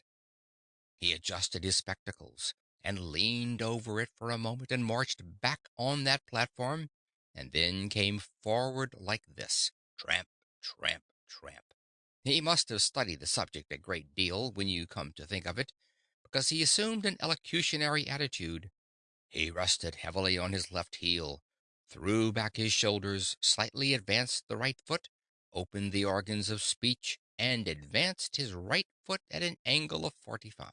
He adjusted his spectacles and leaned over it for a moment and marched back on that platform and then came forward like this: tramp, tramp, tramp. He must have studied the subject a great deal when you come to think of it, because he assumed an elocutionary attitude. He rested heavily on his left heel, threw back his shoulders, slightly advanced the right foot, opened the organs of speech, and advanced his right foot at an angle of 45.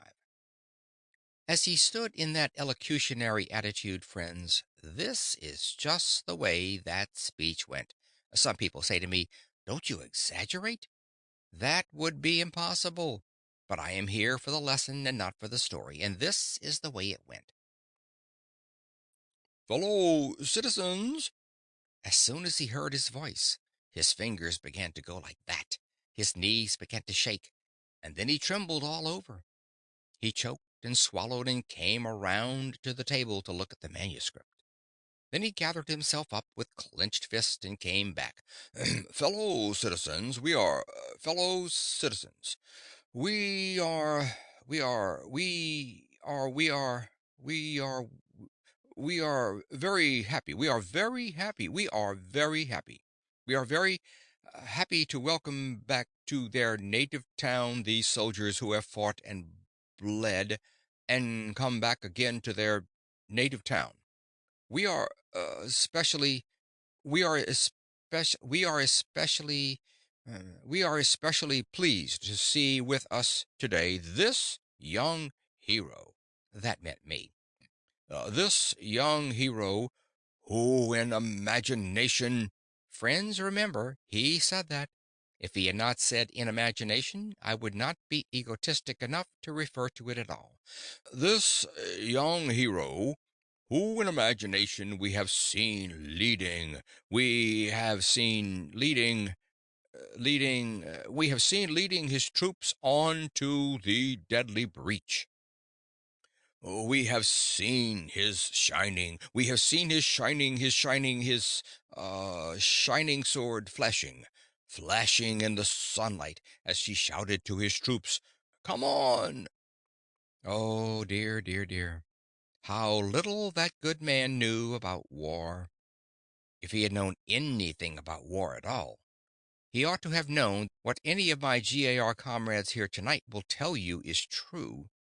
As he stood in that elocutionary attitude, friends, this is just the way that speech went. Some people say to me, "Don't you exaggerate?" That would be impossible. But I am here for the lesson and not for the story, and this is the way it went. "Fellow citizens!" As soon as he heard his voice, his fingers began to go like that, his knees began to shake, and then he trembled all over. He choked and swallowed and came around to the table to look at the manuscript. Then he gathered himself up with clenched fist and came back. "Fellow citizens, fellow citizens. We are, we are, we are very happy. We are very happy. We are very happy. We are very happy to welcome back to their native town these soldiers who have fought and bled and come back again to their native town. We are especially we are especially we are especially pleased to see with us today this young hero." That meant me. "This young hero who in imagination—" Friends, remember, he said that. If he had not said in imagination, I would not be egotistic enough to refer to it at all. "This young hero who in imagination we have seen leading his troops on to the deadly breach. We have seen his shining sword flashing in the sunlight as he shouted to his troops, 'Come on!' Oh, dear, dear, dear. How little that good man knew about war. If he had known anything about war at all, he ought to have known what any of my GAR comrades here tonight will tell you is true,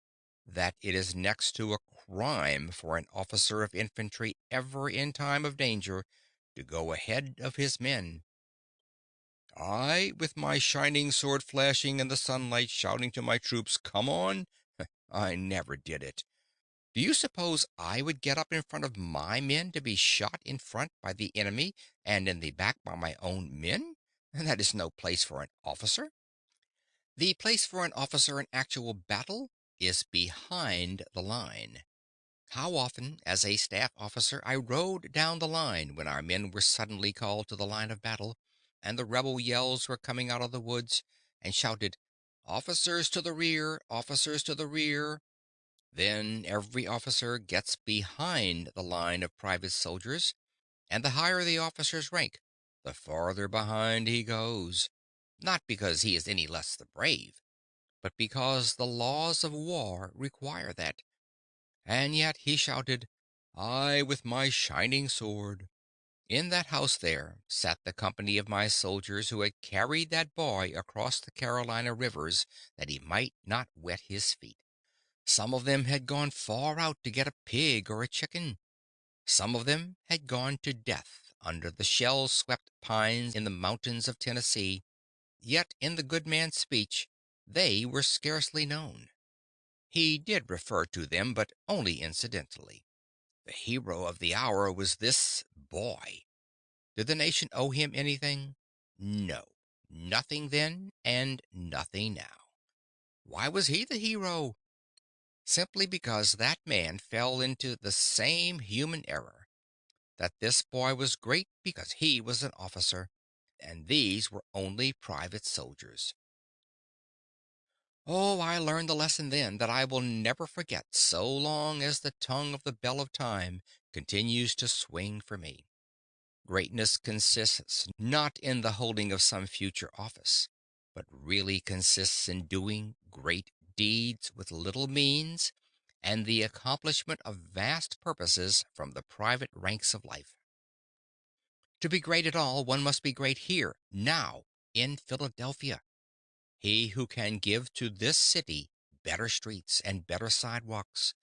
that it is next to a crime for an officer of infantry ever in time of danger to go ahead of his men. I, with my shining sword flashing in the sunlight, shouting to my troops, 'Come on!' I never did it. Do you suppose I would get up in front of my men to be shot in front by the enemy and in the back by my own men? That is no place for an officer. The place for an officer in actual battle is behind the line. How often, as a staff officer, I rode down the line when our men were suddenly called to the line of battle, and the rebel yells were coming out of the woods, and shouted, 'Officers to the rear! Officers to the rear!' Then every officer gets behind the line of private soldiers, and the higher the officer's rank, the farther behind he goes. Not because he is any less the brave, but because the laws of war require that. And yet he shouted, 'I with my shining sword.' In that house there sat the company of my soldiers who had carried that boy across the Carolina rivers that he might not wet his feet. Some of them had gone far out to get a pig or a chicken. Some of them had gone to death under the shell-swept pines in the mountains of Tennessee. Yet in the good man's speech they were scarcely known. He did refer to them, but only incidentally. The hero of the hour was this boy. Did the nation owe him anything? No. Nothing then, and nothing now. Why was he the hero? Simply because that man fell into the same human error, that this boy was great because he was an officer, and these were only private soldiers. Oh, I learned the lesson then that I will never forget so long as the tongue of the bell of time continues to swing for me. Greatness consists not in the holding of some future office, but really consists in doing great deeds with little means and the accomplishment of vast purposes from the private ranks of life. To be great at all, one must be great here, now, in Philadelphia. He who can give to this city better streets and better sidewalks,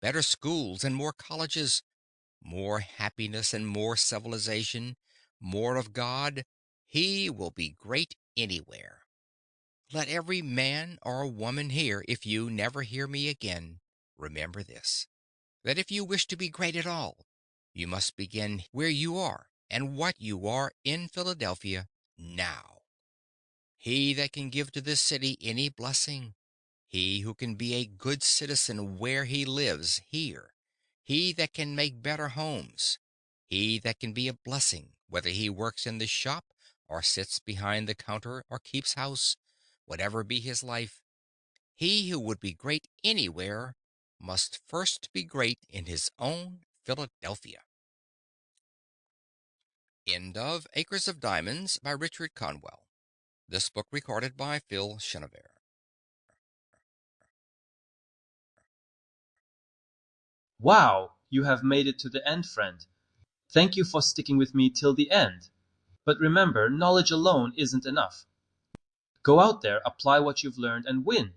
better schools and more colleges, more happiness and more civilization, more of God, he will be great anywhere. Let every man or woman here, if you never hear me again, remember this, that if you wish to be great at all, you must begin where you are and what you are in Philadelphia now. He that can give to this city any blessing, he who can be a good citizen where he lives here, he that can make better homes, he that can be a blessing, whether he works in the shop or sits behind the counter or keeps house, whatever be his life, he who would be great anywhere must first be great in his own Philadelphia. End of Acres of Diamonds by Richard Conwell. This book recorded by Phil Chenevert. Wow, you have made it to the end, friend. Thank you for sticking with me till the end. But remember, knowledge alone isn't enough. Go out there, apply what you've learned, and win.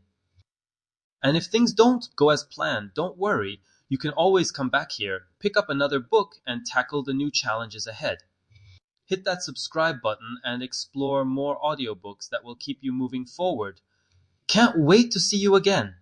And if things don't go as planned, don't worry. You can always come back here, pick up another book, and tackle the new challenges ahead. Hit that subscribe button and explore more audiobooks that will keep you moving forward. Can't wait to see you again.